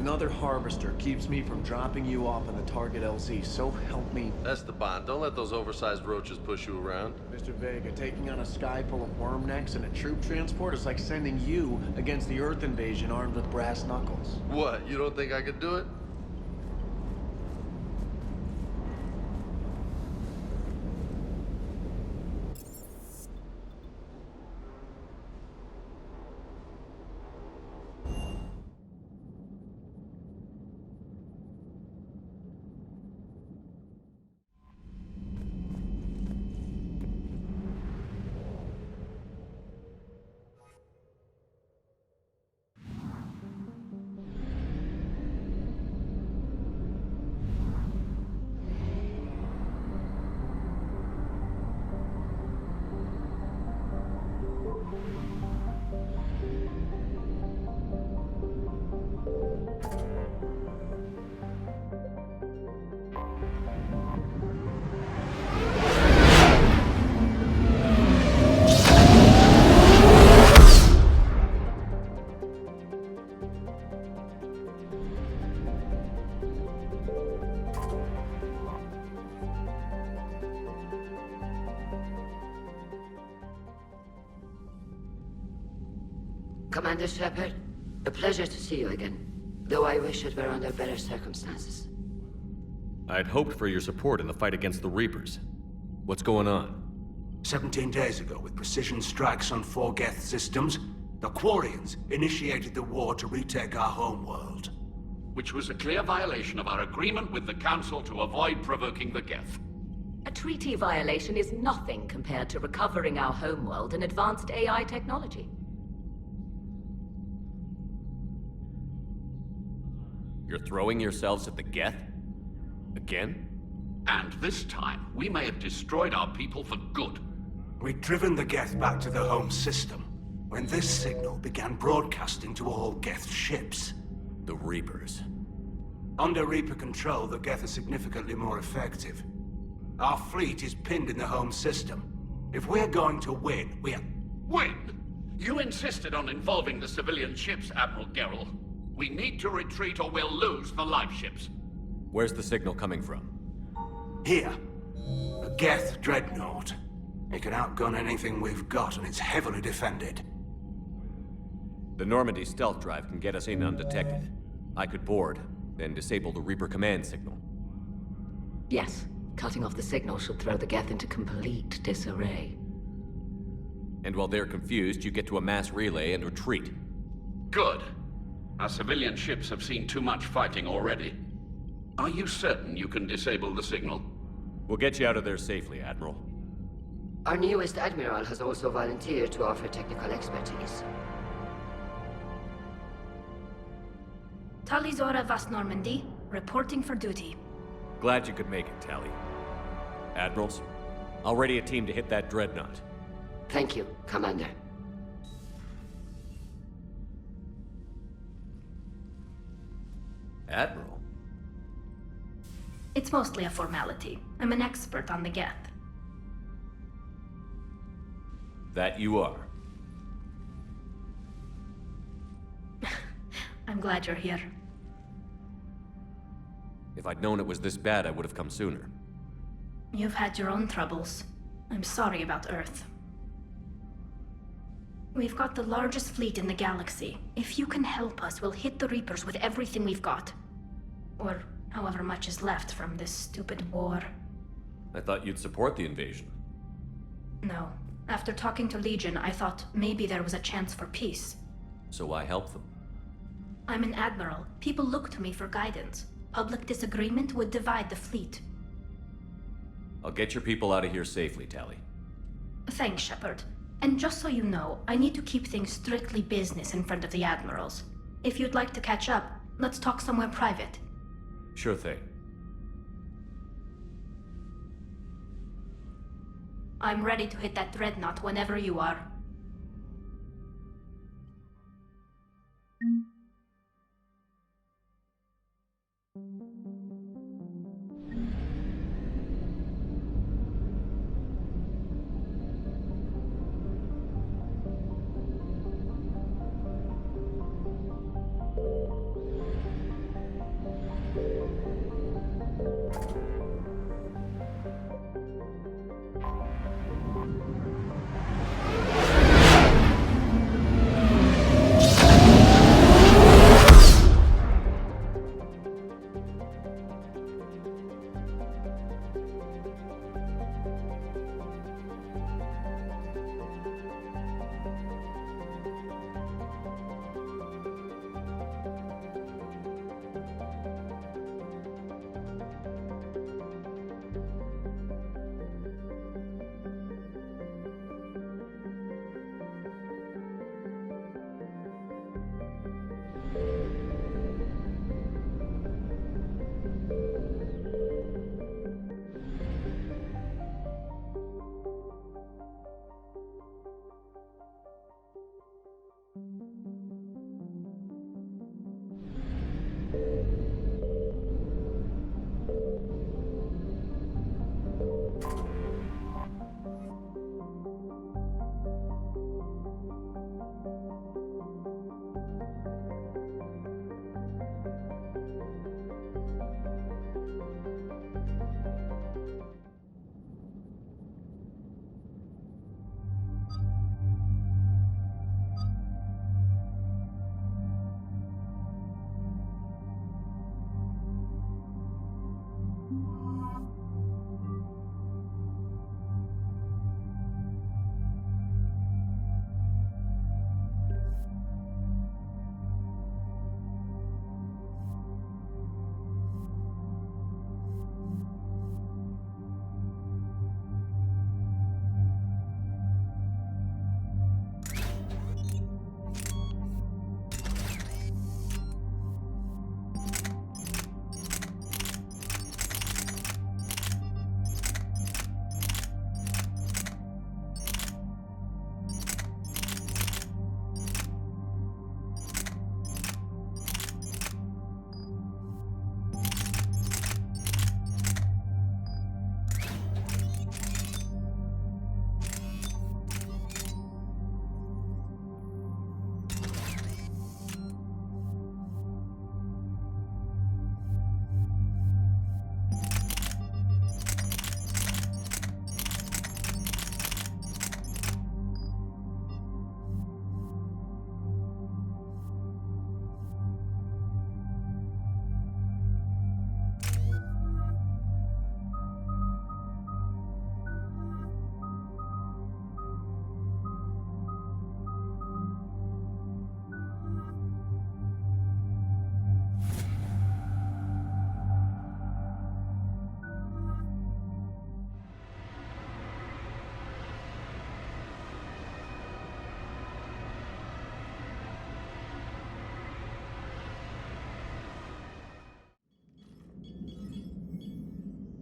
another harvester keeps me from dropping you off on the target LZ, so help me. Esteban, don't let those oversized roaches push you around. Mr. Vega, taking on a sky full of worm necks and a troop transport is like sending you against the Earth invasion armed with brass knuckles. What, you don't think I could do it? Commander Shepard, a pleasure to see you again. Though I wish it were under better circumstances. I'd hoped for your support in the fight against the Reapers. What's going on? 17 days ago, with precision strikes on 4 Geth systems, the Quarians initiated the war to retake our homeworld. Which was a clear violation of our agreement with the Council to avoid provoking the Geth. A treaty violation is nothing compared to recovering our homeworld and advanced AI technology. You're throwing yourselves at the Geth? Again? And this time, we may have destroyed our people for good. We'd driven the Geth back to the home system, when this signal began broadcasting to all Geth ships. The Reapers. Under Reaper control, the Geth are significantly more effective. Our fleet is pinned in the home system. If we're going to win, Win? You insisted on involving the civilian ships, Admiral Gerrel. We need to retreat or we'll lose the live ships. Where's the signal coming from? Here. A Geth dreadnought. It can outgun anything we've got, and it's heavily defended. The Normandy stealth drive can get us in undetected. I could board, then disable the Reaper command signal. Yes, cutting off the signal should throw the Geth into complete disarray. And while they're confused, you get to a mass relay and retreat. Good. Our civilian ships have seen too much fighting already. Are you certain you can disable the signal? We'll get you out of there safely, Admiral. Our newest Admiral has also volunteered to offer technical expertise. Talizora Vas Normandy, reporting for duty. Glad you could make it, Tally. Admirals, I'll ready a team to hit that dreadnought. Thank you, Commander. Admiral? It's mostly a formality. I'm an expert on the Geth. That you are. I'm glad you're here. If I'd known it was this bad, I would have come sooner. You've had your own troubles. I'm sorry about Earth. We've got the largest fleet in the galaxy. If you can help us, we'll hit the Reapers with everything we've got. Or however much is left from this stupid war. I thought you'd support the invasion. No. After talking to Legion, I thought maybe there was a chance for peace. So why help them? I'm an admiral. People look to me for guidance. Public disagreement would divide the fleet. I'll get your people out of here safely, Tally. Thanks, Shepard. And just so you know, I need to keep things strictly business in front of the admirals. If you'd like to catch up, let's talk somewhere private. Sure thing. I'm ready to hit that dreadnought whenever you are.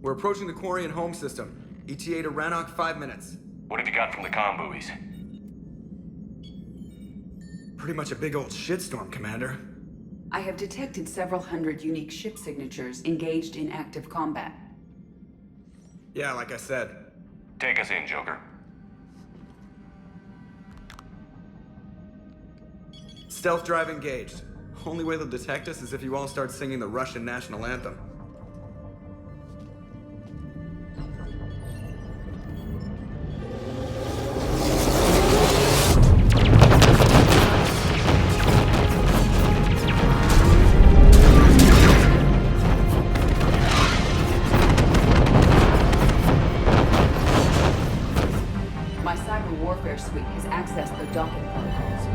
We're approaching the quarry and home system. ETA to Rannoch, 5 minutes. What have you got from the comm buoys? Pretty much a big old shitstorm, Commander. I have detected several hundred unique ship signatures engaged in active combat. Yeah, like I said. Take us in, Joker. Stealth drive engaged. Only way they'll detect us is if you all start singing the Russian national anthem. My cyber warfare suite has accessed the docking protocols.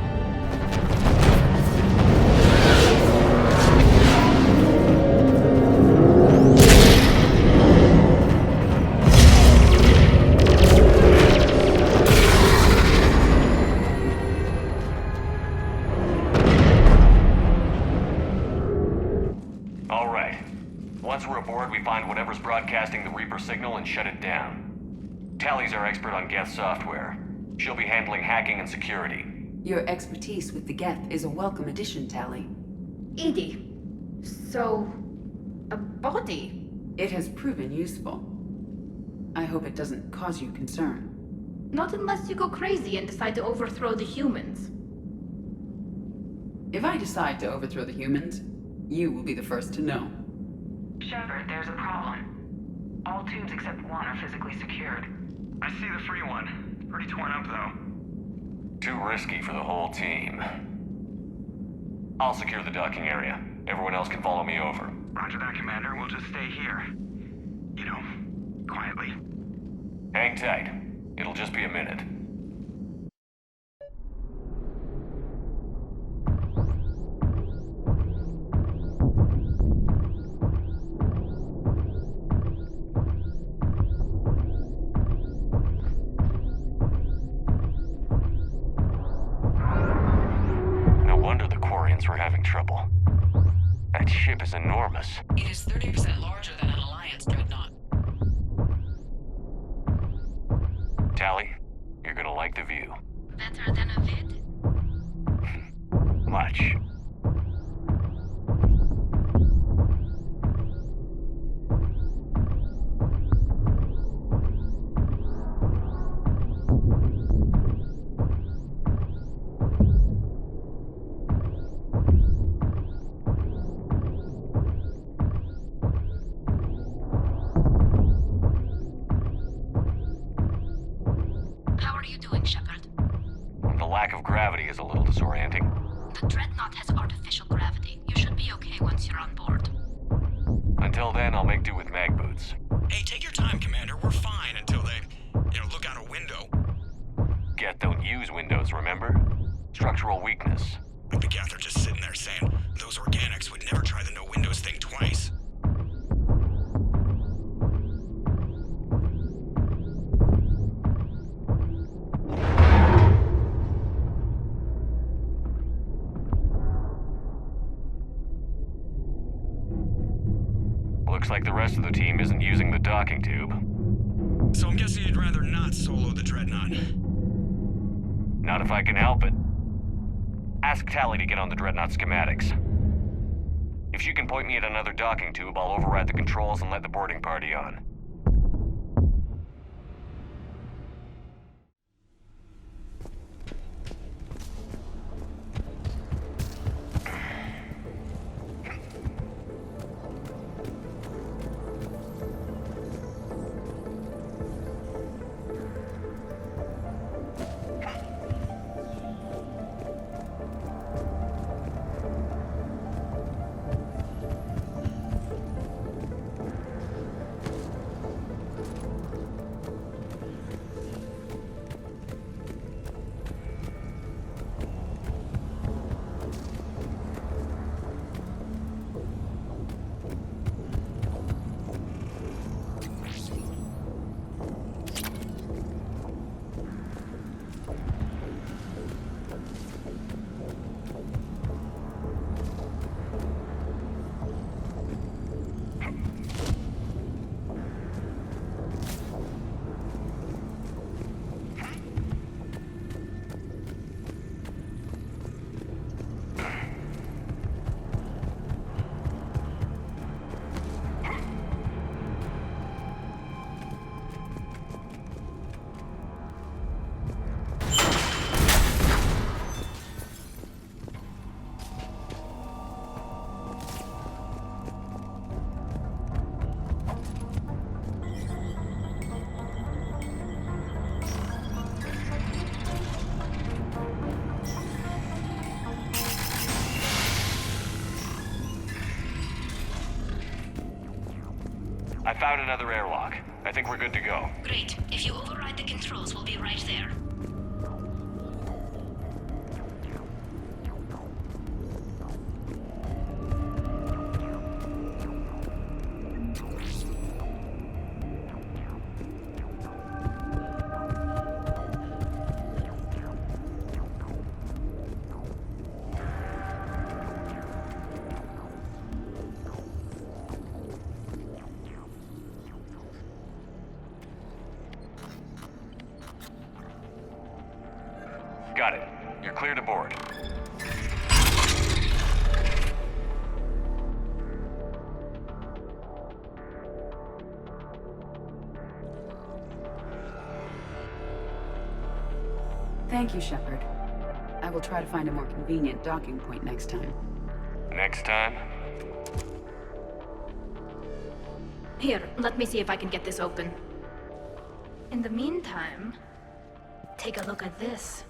All right. Once we're aboard, we find whatever's broadcasting the Reaper signal and shut it down. Tally's our expert on Geth software. She'll be handling hacking and security. Your expertise with the Geth is a welcome addition, Tally. Edie, so... a body? It has proven useful. I hope it doesn't cause you concern. Not unless you go crazy and decide to overthrow the humans. If I decide to overthrow the humans, you will be the first to know. Shepard, there's a problem. All tubes except one are physically secured. I see the free one. Pretty torn up, though. Too risky for the whole team. I'll secure the docking area. Everyone else can follow me over. Roger that, Commander. We'll just stay here. You know, quietly. Hang tight. It'll just be a minute. We're having trouble. That ship is enormous. It is 30% larger than an Alliance dreadnought. Tally, you're gonna like the view. Better than a vid? Much. Is a little disorienting. The Dreadnought has artificial gravity. You should be okay once you're on board. Until then, I'll make do with mag boots. Hey, take your time, Commander. We're fine until they, look out a window. Geth don't use windows, remember? Structural weakness. But the Geth are just sitting there saying those organics would never try the no windows thing twice. Looks like the rest of the team isn't using the docking tube. So I'm guessing you'd rather not solo the Dreadnought. Not if I can help it. Ask Tally to get on the Dreadnought schematics. If she can point me at another docking tube, I'll override the controls and let the boarding party on. I found another airlock. I think we're good to go. Great. If you override the controls, we'll be right there. Got it. You're clear to board. Thank you, Shepard. I will try to find a more convenient docking point next time. Next time? Here, let me see if I can get this open. In the meantime, take a look at this.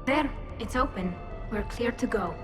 There, it's open. We're clear to go.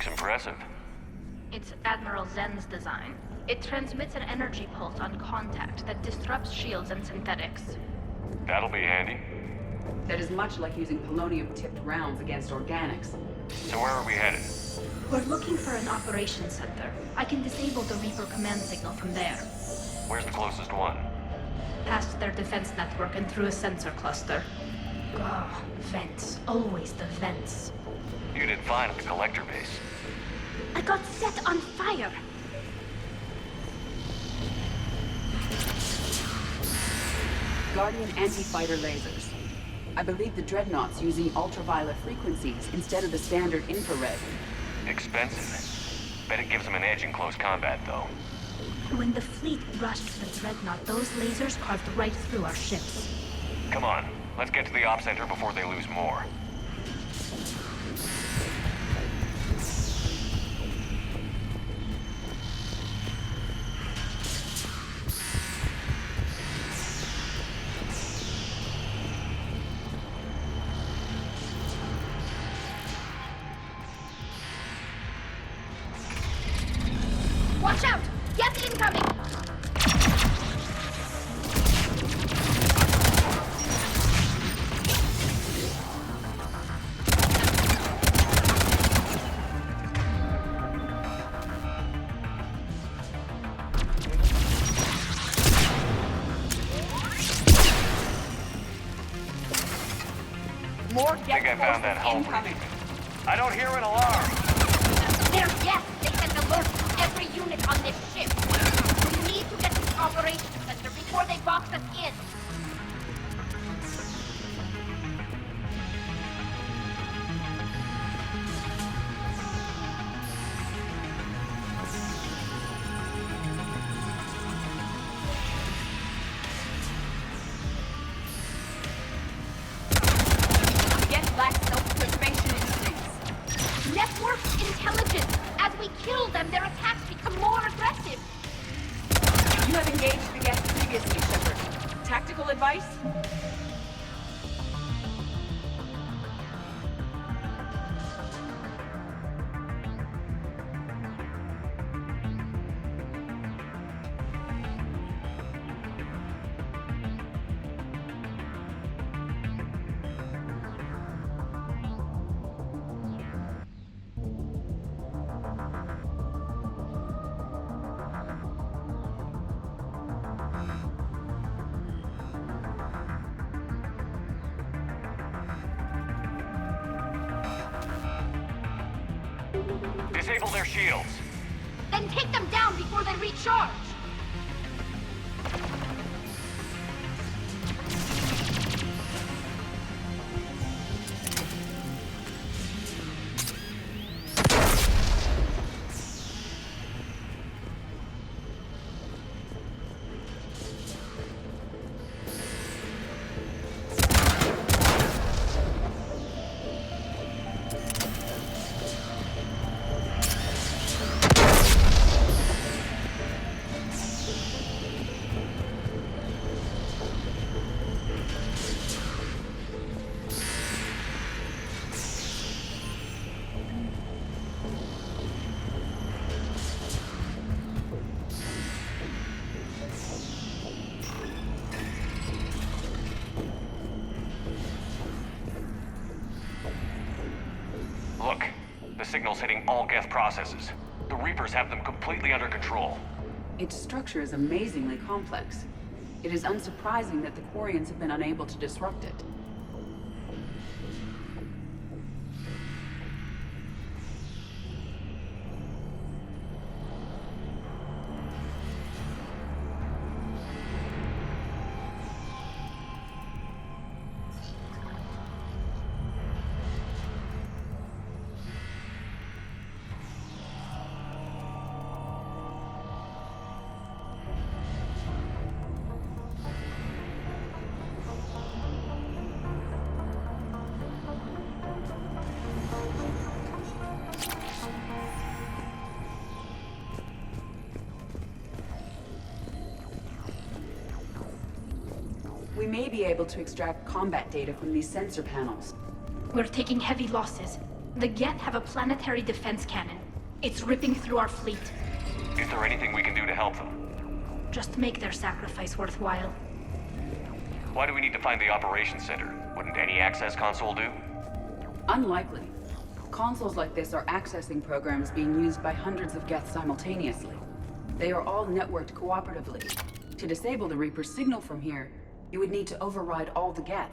Impressive. It's Admiral Zen's design. It transmits an energy pulse on contact that disrupts shields and synthetics. That'll be handy. That is much like using polonium-tipped rounds against organics. So where are we headed? We're looking for an operations center. I can disable the Reaper command signal from there. Where's the closest one? Past their defense network and through a sensor cluster. Oh, vents. Always the vents. You did fine at the collector base. I got set on fire! Guardian anti-fighter lasers. I believe the Dreadnought's using ultraviolet frequencies instead of the standard infrared. Expensive. Bet it gives them an edge in close combat, though. When the fleet rushed the Dreadnought, those lasers carved right through our ships. Come on, let's get to the op center before they lose more. Watch out! Yes, incoming! More I think I found that hole. incoming. I don't hear an alarm. There, yes! They sent alerts to every unit on this ship! We need to get to the operations center before they box us in! Get back self-preservation instincts. Network intelligence! As we kill them, their attacks become more aggressive! You have engaged the guest previously, Shepard. Tactical advice? disable their shields. Then take them down before they recharge! Look, the signal's hitting all Geth processes. The Reapers have them completely under control. Its structure is amazingly complex. It is unsurprising that the Quarians have been unable to disrupt it. We may be able to extract combat data from these sensor panels. We're taking heavy losses. The Geth have a planetary defense cannon. It's ripping through our fleet. Is there anything we can do to help them? Just make their sacrifice worthwhile. Why do we need to find the operations center? Wouldn't any access console do? Unlikely. Consoles like this are accessing programs being used by hundreds of Geth simultaneously. They are all networked cooperatively. To disable the Reaper's signal from here, you would need to override all the Geth.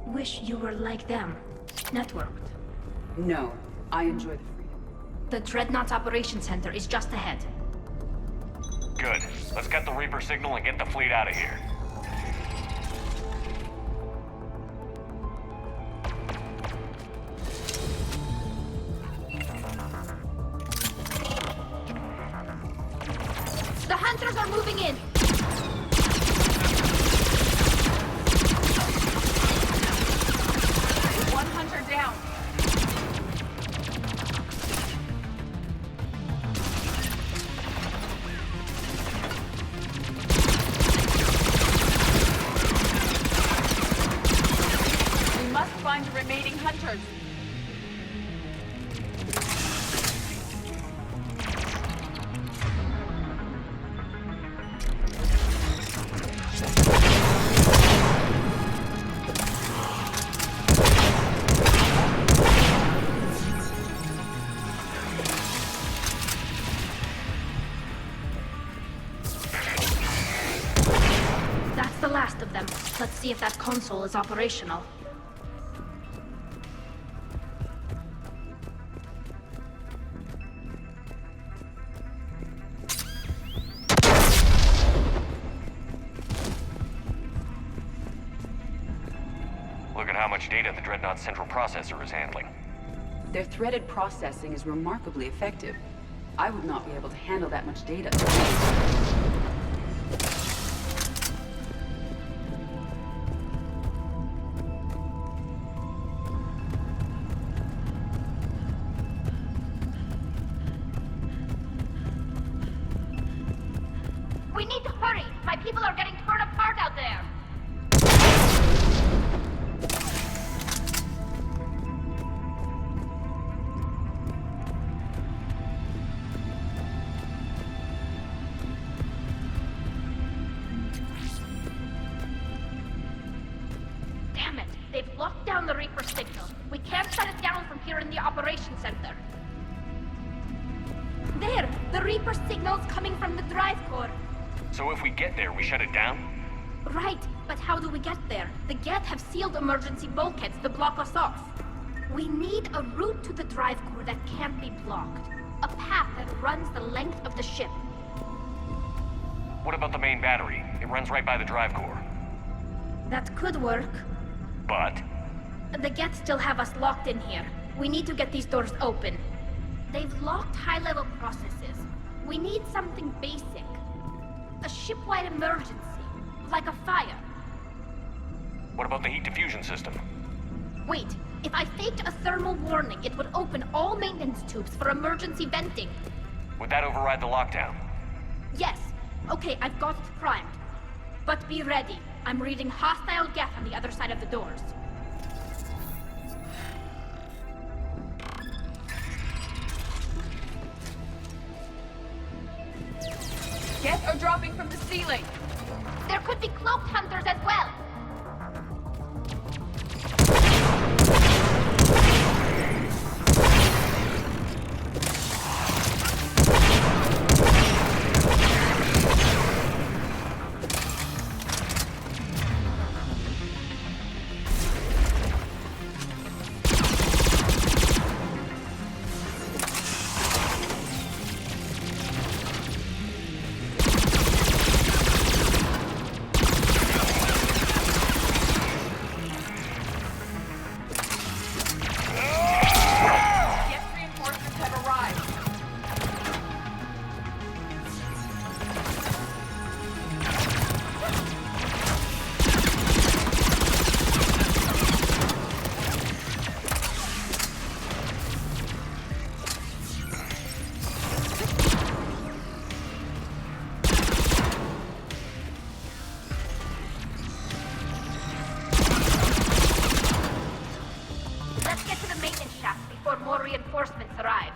Wish you were like them. Networked. No, I enjoy the freedom. The Dreadnought's Operations Center is just ahead. Good. Let's get the Reaper signal and get the fleet out of here. The Hunters are moving in! Down. We must find the remaining hunters. Let's see if that console is operational. Look at how much data the Dreadnought's central processor is handling. Their threaded processing is remarkably effective. I would not be able to handle that much data. We need to hurry! My people are getting torn apart out there! Damn it! They've locked down the Reaper signal. We can't shut it down from here in the operations center. There! The Reaper signal's coming from the drive core. So if we get there, we shut it down? Right, but how do we get there? The Geth have sealed emergency bulkheads to block us off. We need a route to the drive core that can't be blocked. A path that runs the length of the ship. What about the main battery? It runs right by the drive core. That could work. But? The Geth still have us locked in here. We need to get these doors open. They've locked high-level processes. We need something basic. A ship-wide emergency. Like a fire. What about the heat diffusion system? Wait, if I faked a thermal warning, it would open all maintenance tubes for emergency venting. Would that override the lockdown? Yes. Okay, I've got it primed. But be ready. I'm reading hostile Geth on the other side of the doors. Geth are dropping from the ceiling. There could be cloaked hunters as well. Reinforcements arrive.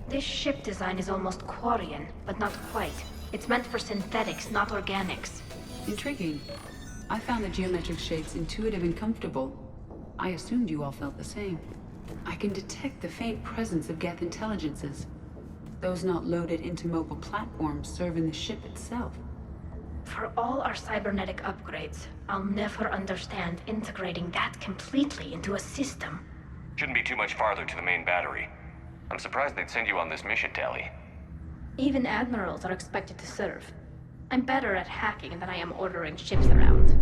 This ship design is almost Quarian, but not quite. It's meant for synthetics, not organics. Intriguing. I found the geometric shapes intuitive and comfortable. I assumed you all felt the same. I can detect the faint presence of Geth intelligences. Those not loaded into mobile platforms serve in the ship itself. For all our cybernetic upgrades, I'll never understand integrating that completely into a system. Shouldn't be too much farther to the main battery. I'm surprised they'd send you on this mission, Tally. Even admirals are expected to serve. I'm better at hacking than I am ordering ships around.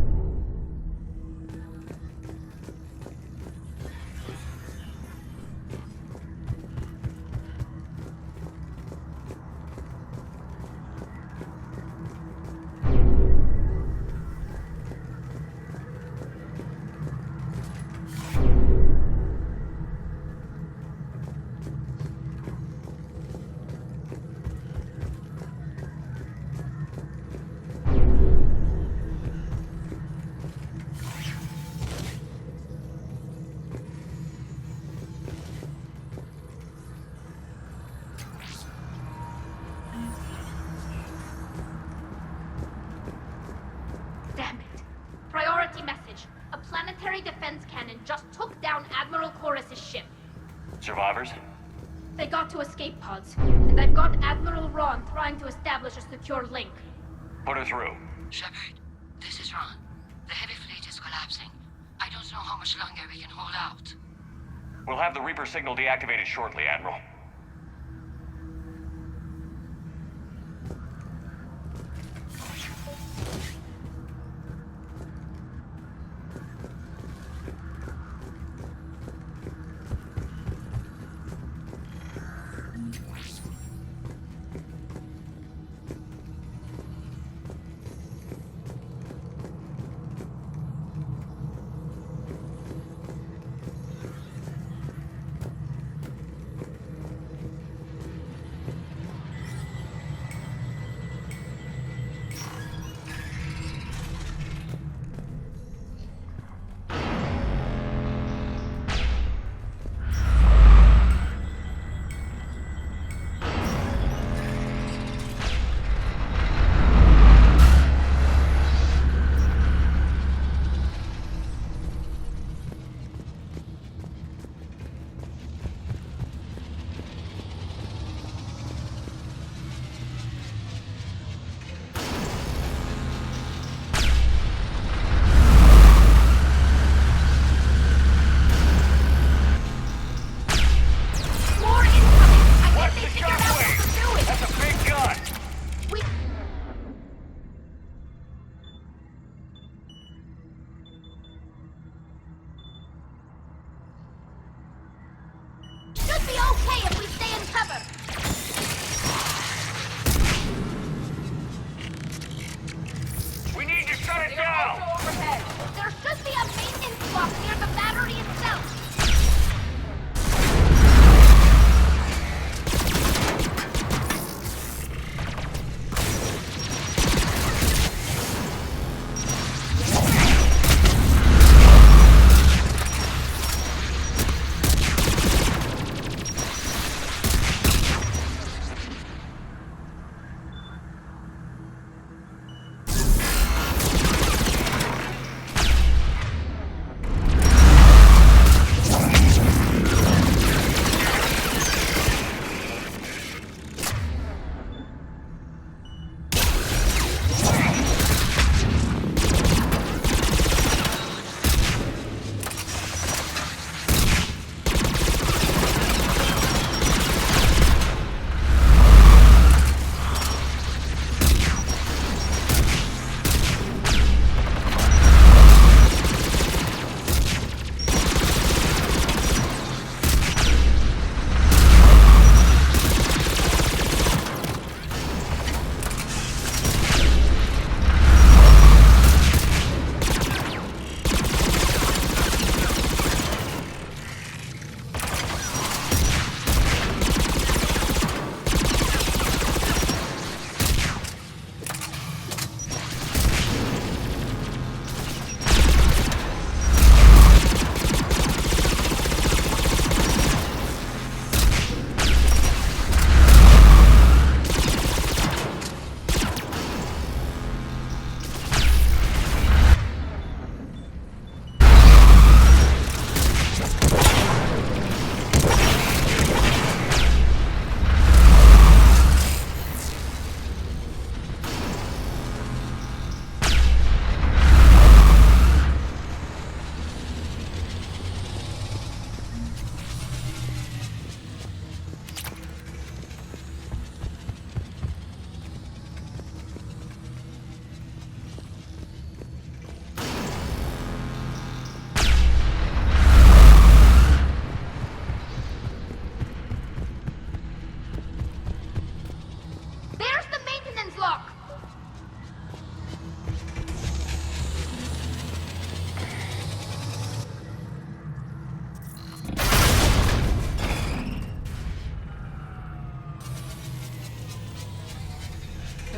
Damn it. Priority message. A planetary defense cannon just took down Admiral Chorus's ship. Survivors? They got to escape pods, and I've got Admiral Ron trying to establish a secure link. Put her through. Shepard, this is Ron. The heavy fleet is collapsing. I don't know how much longer we can hold out. We'll have the Reaper signal deactivated shortly, Admiral.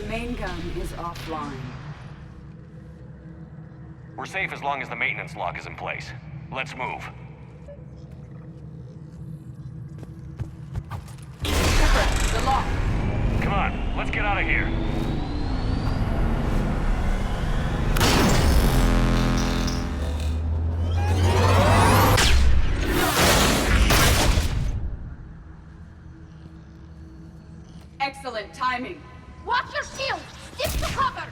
main gun is offline. We're safe as long as the maintenance lock is in place. Let's move. Shepard, the lock. Come on, let's get out of here. Excellent timing. Watch your shield! Stick to cover!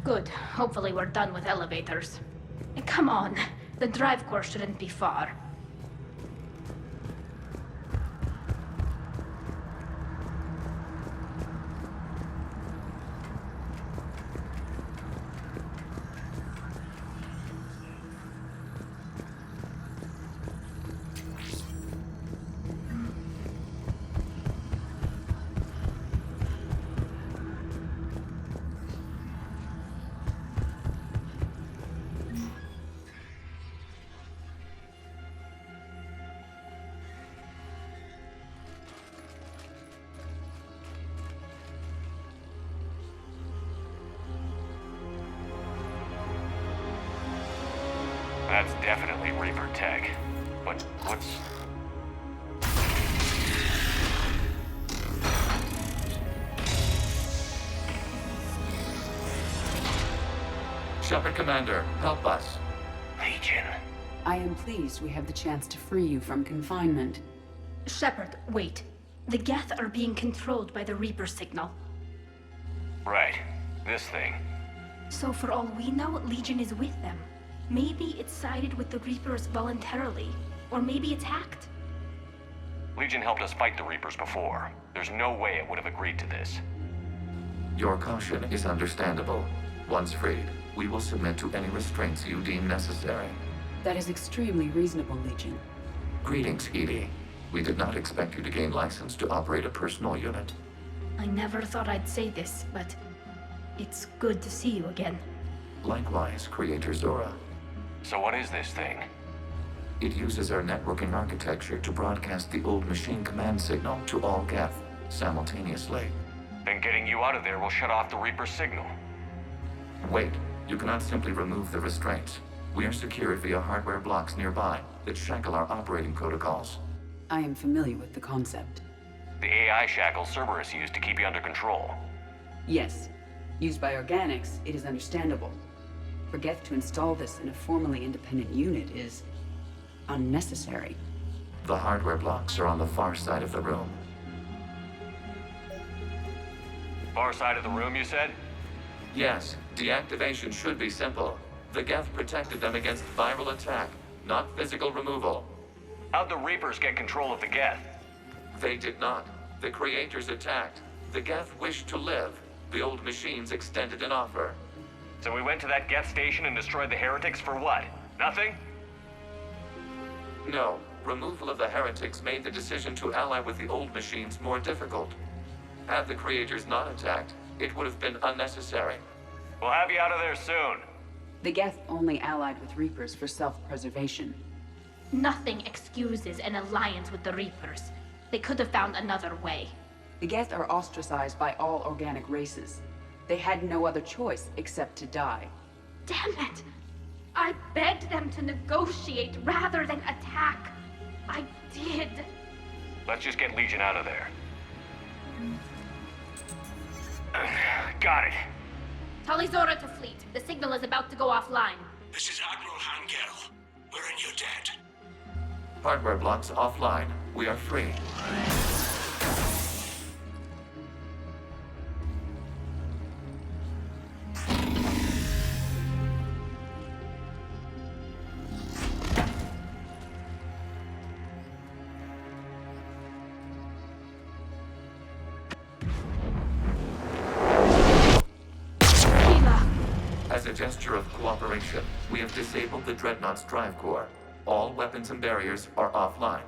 Good. Hopefully we're done with elevators. Come on. The drive course shouldn't be far. That's definitely Reaper tech. But what's... Shepard Commander, help us. Legion. I am pleased we have the chance to free you from confinement. Shepard, wait. The Geth are being controlled by the Reaper signal. Right. This thing. So for all we know, Legion is with them. Maybe it sided with the Reapers voluntarily. Or maybe it's hacked. Legion helped us fight the Reapers before. There's no way it would have agreed to this. Your caution is understandable. Once freed, we will submit to any restraints you deem necessary. That is extremely reasonable, Legion. Greetings, Edie. We did not expect you to gain license to operate a personal unit. I never thought I'd say this, but it's good to see you again. Likewise, Creator Zora. So what is this thing? It uses our networking architecture to broadcast the old machine command signal to all Geth simultaneously. Then getting you out of there will shut off the Reaper signal. Wait, you cannot simply remove the restraints. We are secured via hardware blocks nearby that shackle our operating protocols. I am familiar with the concept. The AI shackles Cerberus used to keep you under control. Yes. Used by organics, it is understandable. For Geth to install this in a formally independent unit is unnecessary. The hardware blocks are on the far side of the room. Far side of the room, you said? Yes, deactivation should be simple. The Geth protected them against viral attack, not physical removal. How'd the Reapers get control of the Geth? They did not. The Creators attacked. The Geth wished to live. The old machines extended an offer. So we went to that Geth station and destroyed the heretics for what? Nothing? No. Removal of the heretics made the decision to ally with the old machines more difficult. Had the Creators not attacked, it would have been unnecessary. We'll have you out of there soon. The Geth only allied with Reapers for self-preservation. Nothing excuses an alliance with the Reapers. They could have found another way. The Geth are ostracized by all organic races. They had no other choice except to die. Damn it! I begged them to negotiate rather than attack. I did. Let's just get Legion out of there. Got it. Tali Zora to fleet. The signal is about to go offline. This is Admiral Hangel. We're in your debt. Hardware blocks offline. We are free. As a gesture of cooperation, we have disabled the Dreadnought's drive core. All weapons and barriers are offline.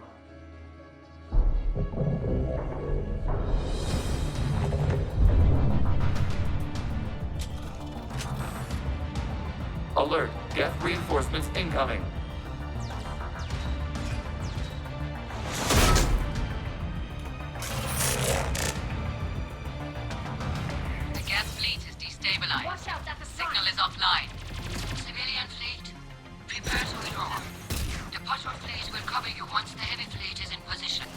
Alert! Geth reinforcements incoming! The Geth fleet is destabilized. Watch out, that's a Signal is offline. Civilian fleet, prepare to withdraw. The Potter fleet will cover you once the heavy fleet is in position.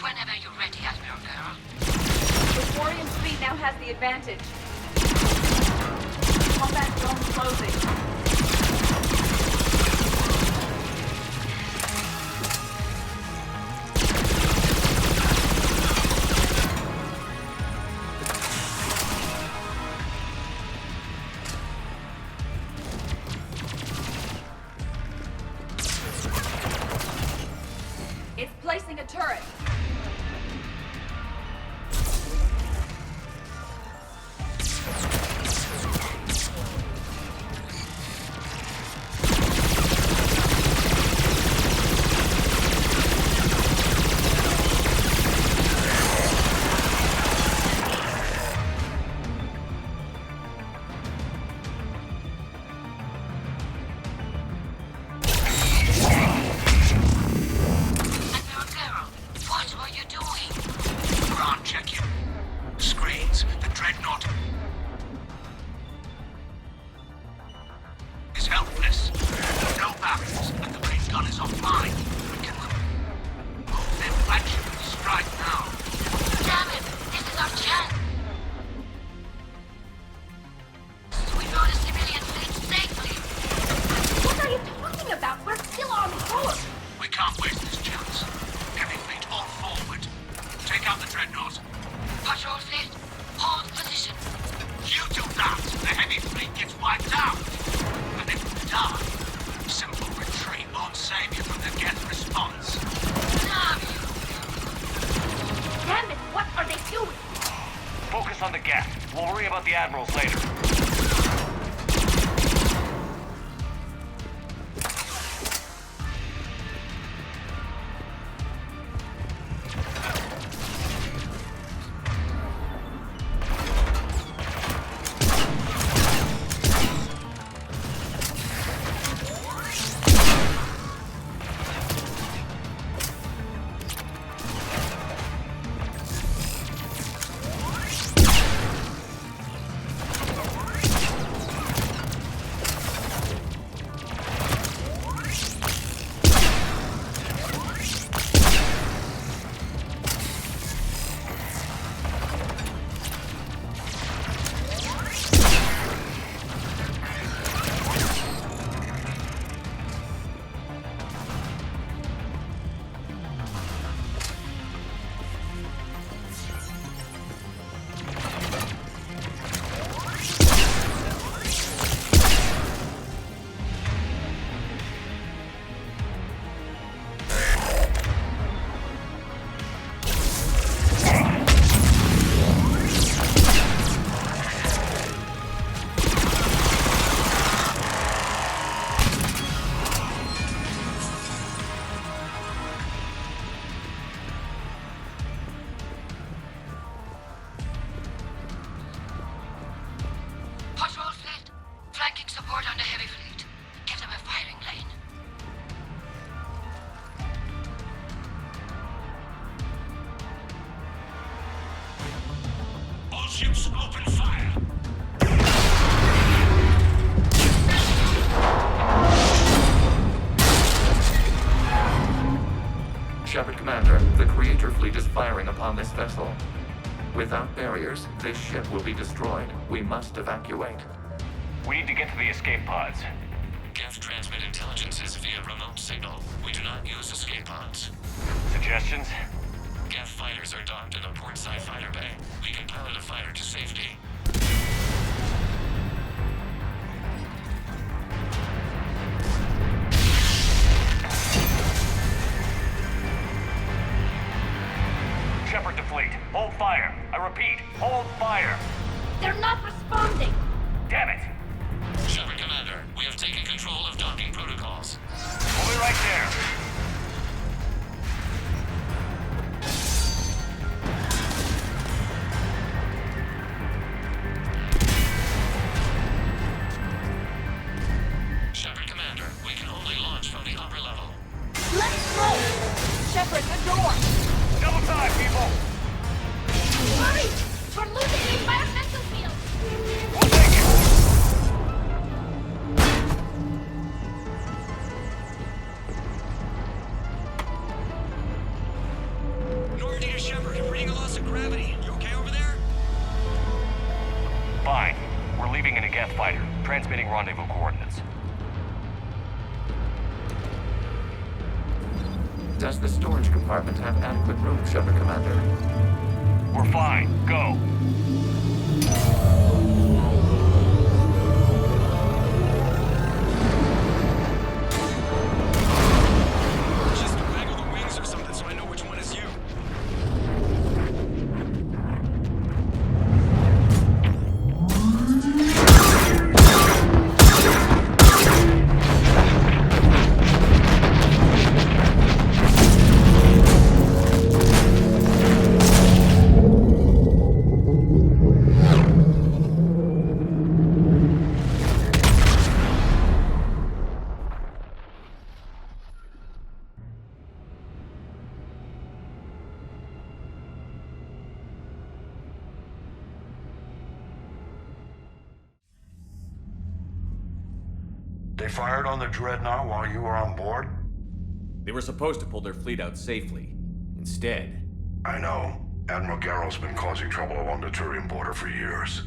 Whenever you're ready, Admiral Girl. The Quarian fleet now has the advantage. Combat zone closing. It's placing a turret. Admiral Girl, watch Focus on the gap. We'll worry about the admirals later. Ships open fire. Shepard Commander, the Creator fleet is firing upon this vessel. Without barriers, this ship will be destroyed. We must evacuate. We need to get to the escape pods. Geth transmit intelligences via remote signal. We do not use escape pods. Suggestions? Geth fighters are docked in a portside fighter bay. We can pilot a fighter to safety. Shepard to fleet. Hold fire. I repeat, hold fire. They're not responding. Damn it. Shepard Commander, we have taken control of docking protocols. We'll be right there. Shepard Commander, we can only launch from the upper level. Let's go! Shepard, the door! Double time, people! Hurry! We're losing the environmental field! We'll take it! Normandy to Shepard, I'm reading a loss of gravity. You okay over there? Fine. We're leaving in a Geth fighter, transmitting rendezvous coordinates. Does the storage compartment have adequate room, Shepard Commander? We're fine. Go. Just waggle the wings or something so I know which one is you. They fired on the Dreadnought while you were on board? They were supposed to pull their fleet out safely. Instead... I know. Admiral Garrow's been causing trouble along the Turian border for years.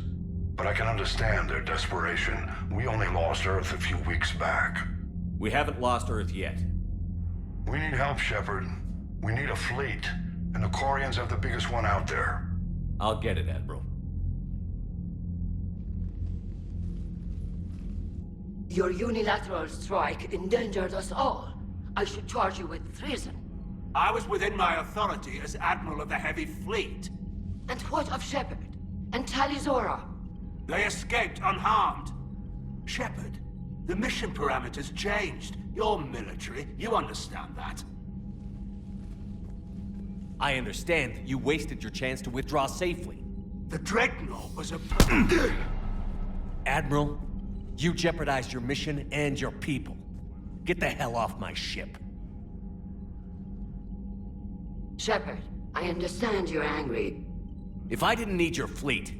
But I can understand their desperation. We only lost Earth a few weeks back. We haven't lost Earth yet. We need help, Shepard. We need a fleet. And the Quarians have the biggest one out there. I'll get it, Admiral. Your unilateral strike endangered us all. I should charge you with treason. I was within my authority as Admiral of the Heavy Fleet. And what of Shepard? And Talizora? They escaped unharmed. Shepard, the mission parameters changed. You're military, you understand that. I understand that you wasted your chance to withdraw safely. The Dreadnought was a... Admiral, you jeopardized your mission and your people. Get the hell off my ship. Shepard, I understand you're angry. If I didn't need your fleet...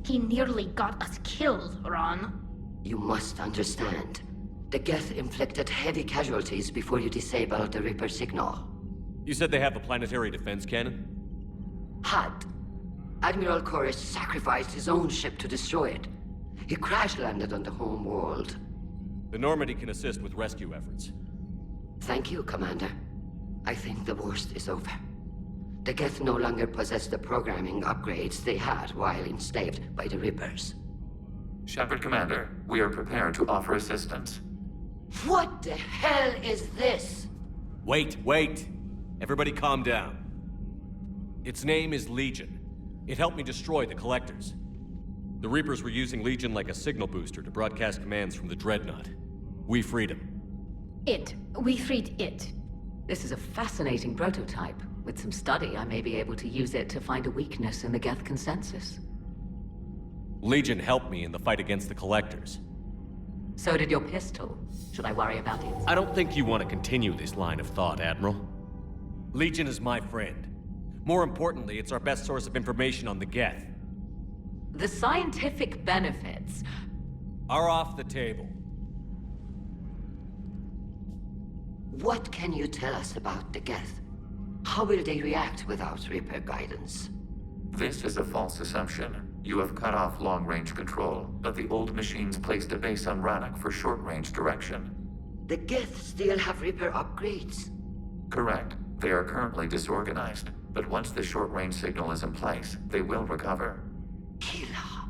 He nearly got us killed, Ron. You must understand. The Geth inflicted heavy casualties before you disabled the Reaper signal. You said they have a planetary defense cannon? Had. Admiral Koris sacrificed his own ship to destroy it. He crash-landed on the home world. The Normandy can assist with rescue efforts. Thank you, Commander. I think the worst is over. The Geth no longer possess the programming upgrades they had while enslaved by the Reapers. Shepard Commander, we are prepared to offer assistance. What the hell is this? Wait. Everybody calm down. Its name is Legion. It helped me destroy the Collectors. The Reapers were using Legion like a signal booster to broadcast commands from the Dreadnought. We freed him. We freed it. This is a fascinating prototype. With some study, I may be able to use it to find a weakness in the Geth consensus. Legion helped me in the fight against the Collectors. So did your pistol. Should I worry about it? I don't think you want to continue this line of thought, Admiral. Legion is my friend. More importantly, it's our best source of information on the Geth. The scientific benefits are off the table. What can you tell us about the Geth? How will they react without Reaper guidance? This is a false assumption. You have cut off long-range control, but the old machines placed a base on Rannoch for short-range direction. The Geth still have Reaper upgrades? Correct. They are currently disorganized, but once the short-range signal is in place, they will recover. Hila,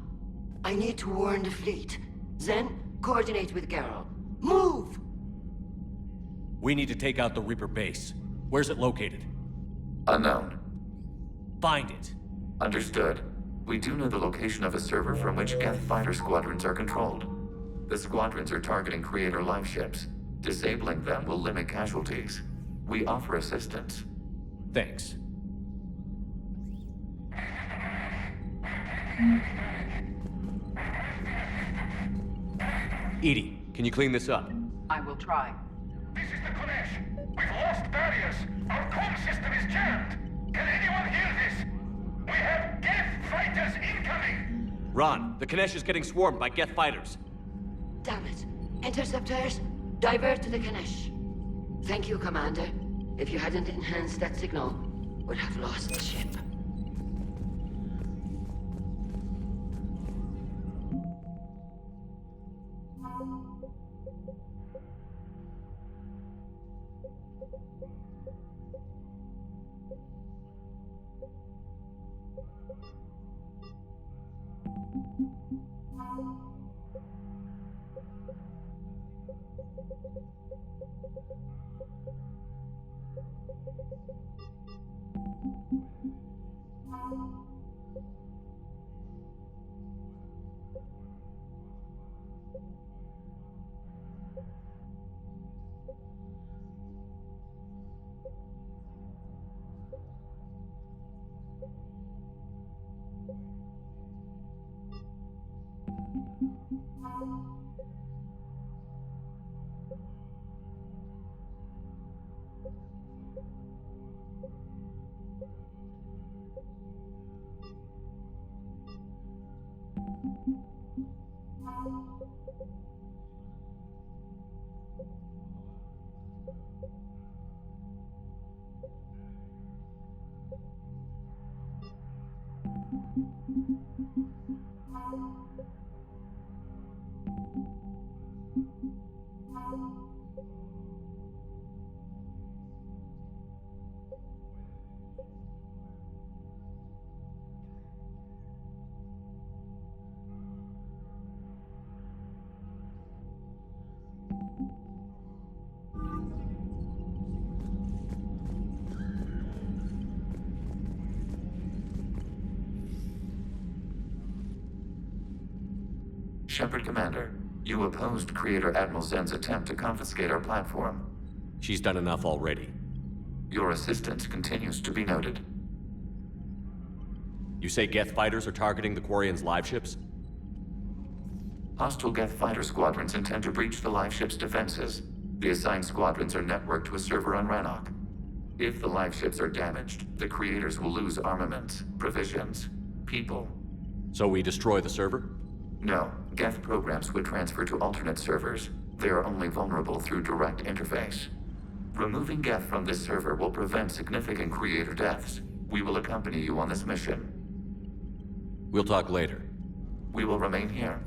I need to warn the fleet. Then, coordinate with Geralt. Move! We need to take out the Reaper base. Where's it located? Unknown. Find it. Understood. We do know the location of a server from which Geth fighter squadrons are controlled. The squadrons are targeting Creator live ships. Disabling them will limit casualties. We offer assistance. Thanks. Edie, can you clean this up? I will try. This is the Konesh. We've lost barriers. Our comm system is jammed. Can anyone hear this? We have Geth fighters incoming! Ron, the Konesh is getting swarmed by Geth fighters. Damn it. Interceptors, divert to the Konesh. Thank you, Commander. If you hadn't enhanced that signal, we'd have lost the ship. Shepard Commander, you opposed Creator Admiral Zen's attempt to confiscate our platform. She's done enough already. Your assistance continues to be noted. You say Geth fighters are targeting the Quarians' live ships? Hostile Geth fighter squadrons intend to breach the live ship's defenses. The assigned squadrons are networked to a server on Rannoch. If the live ships are damaged, the creators will lose armaments, provisions, people. So we destroy the server? No, Geth programs would transfer to alternate servers. They are only vulnerable through direct interface. Removing Geth from this server will prevent significant creator deaths. We will accompany you on this mission. We'll talk later. We will remain here.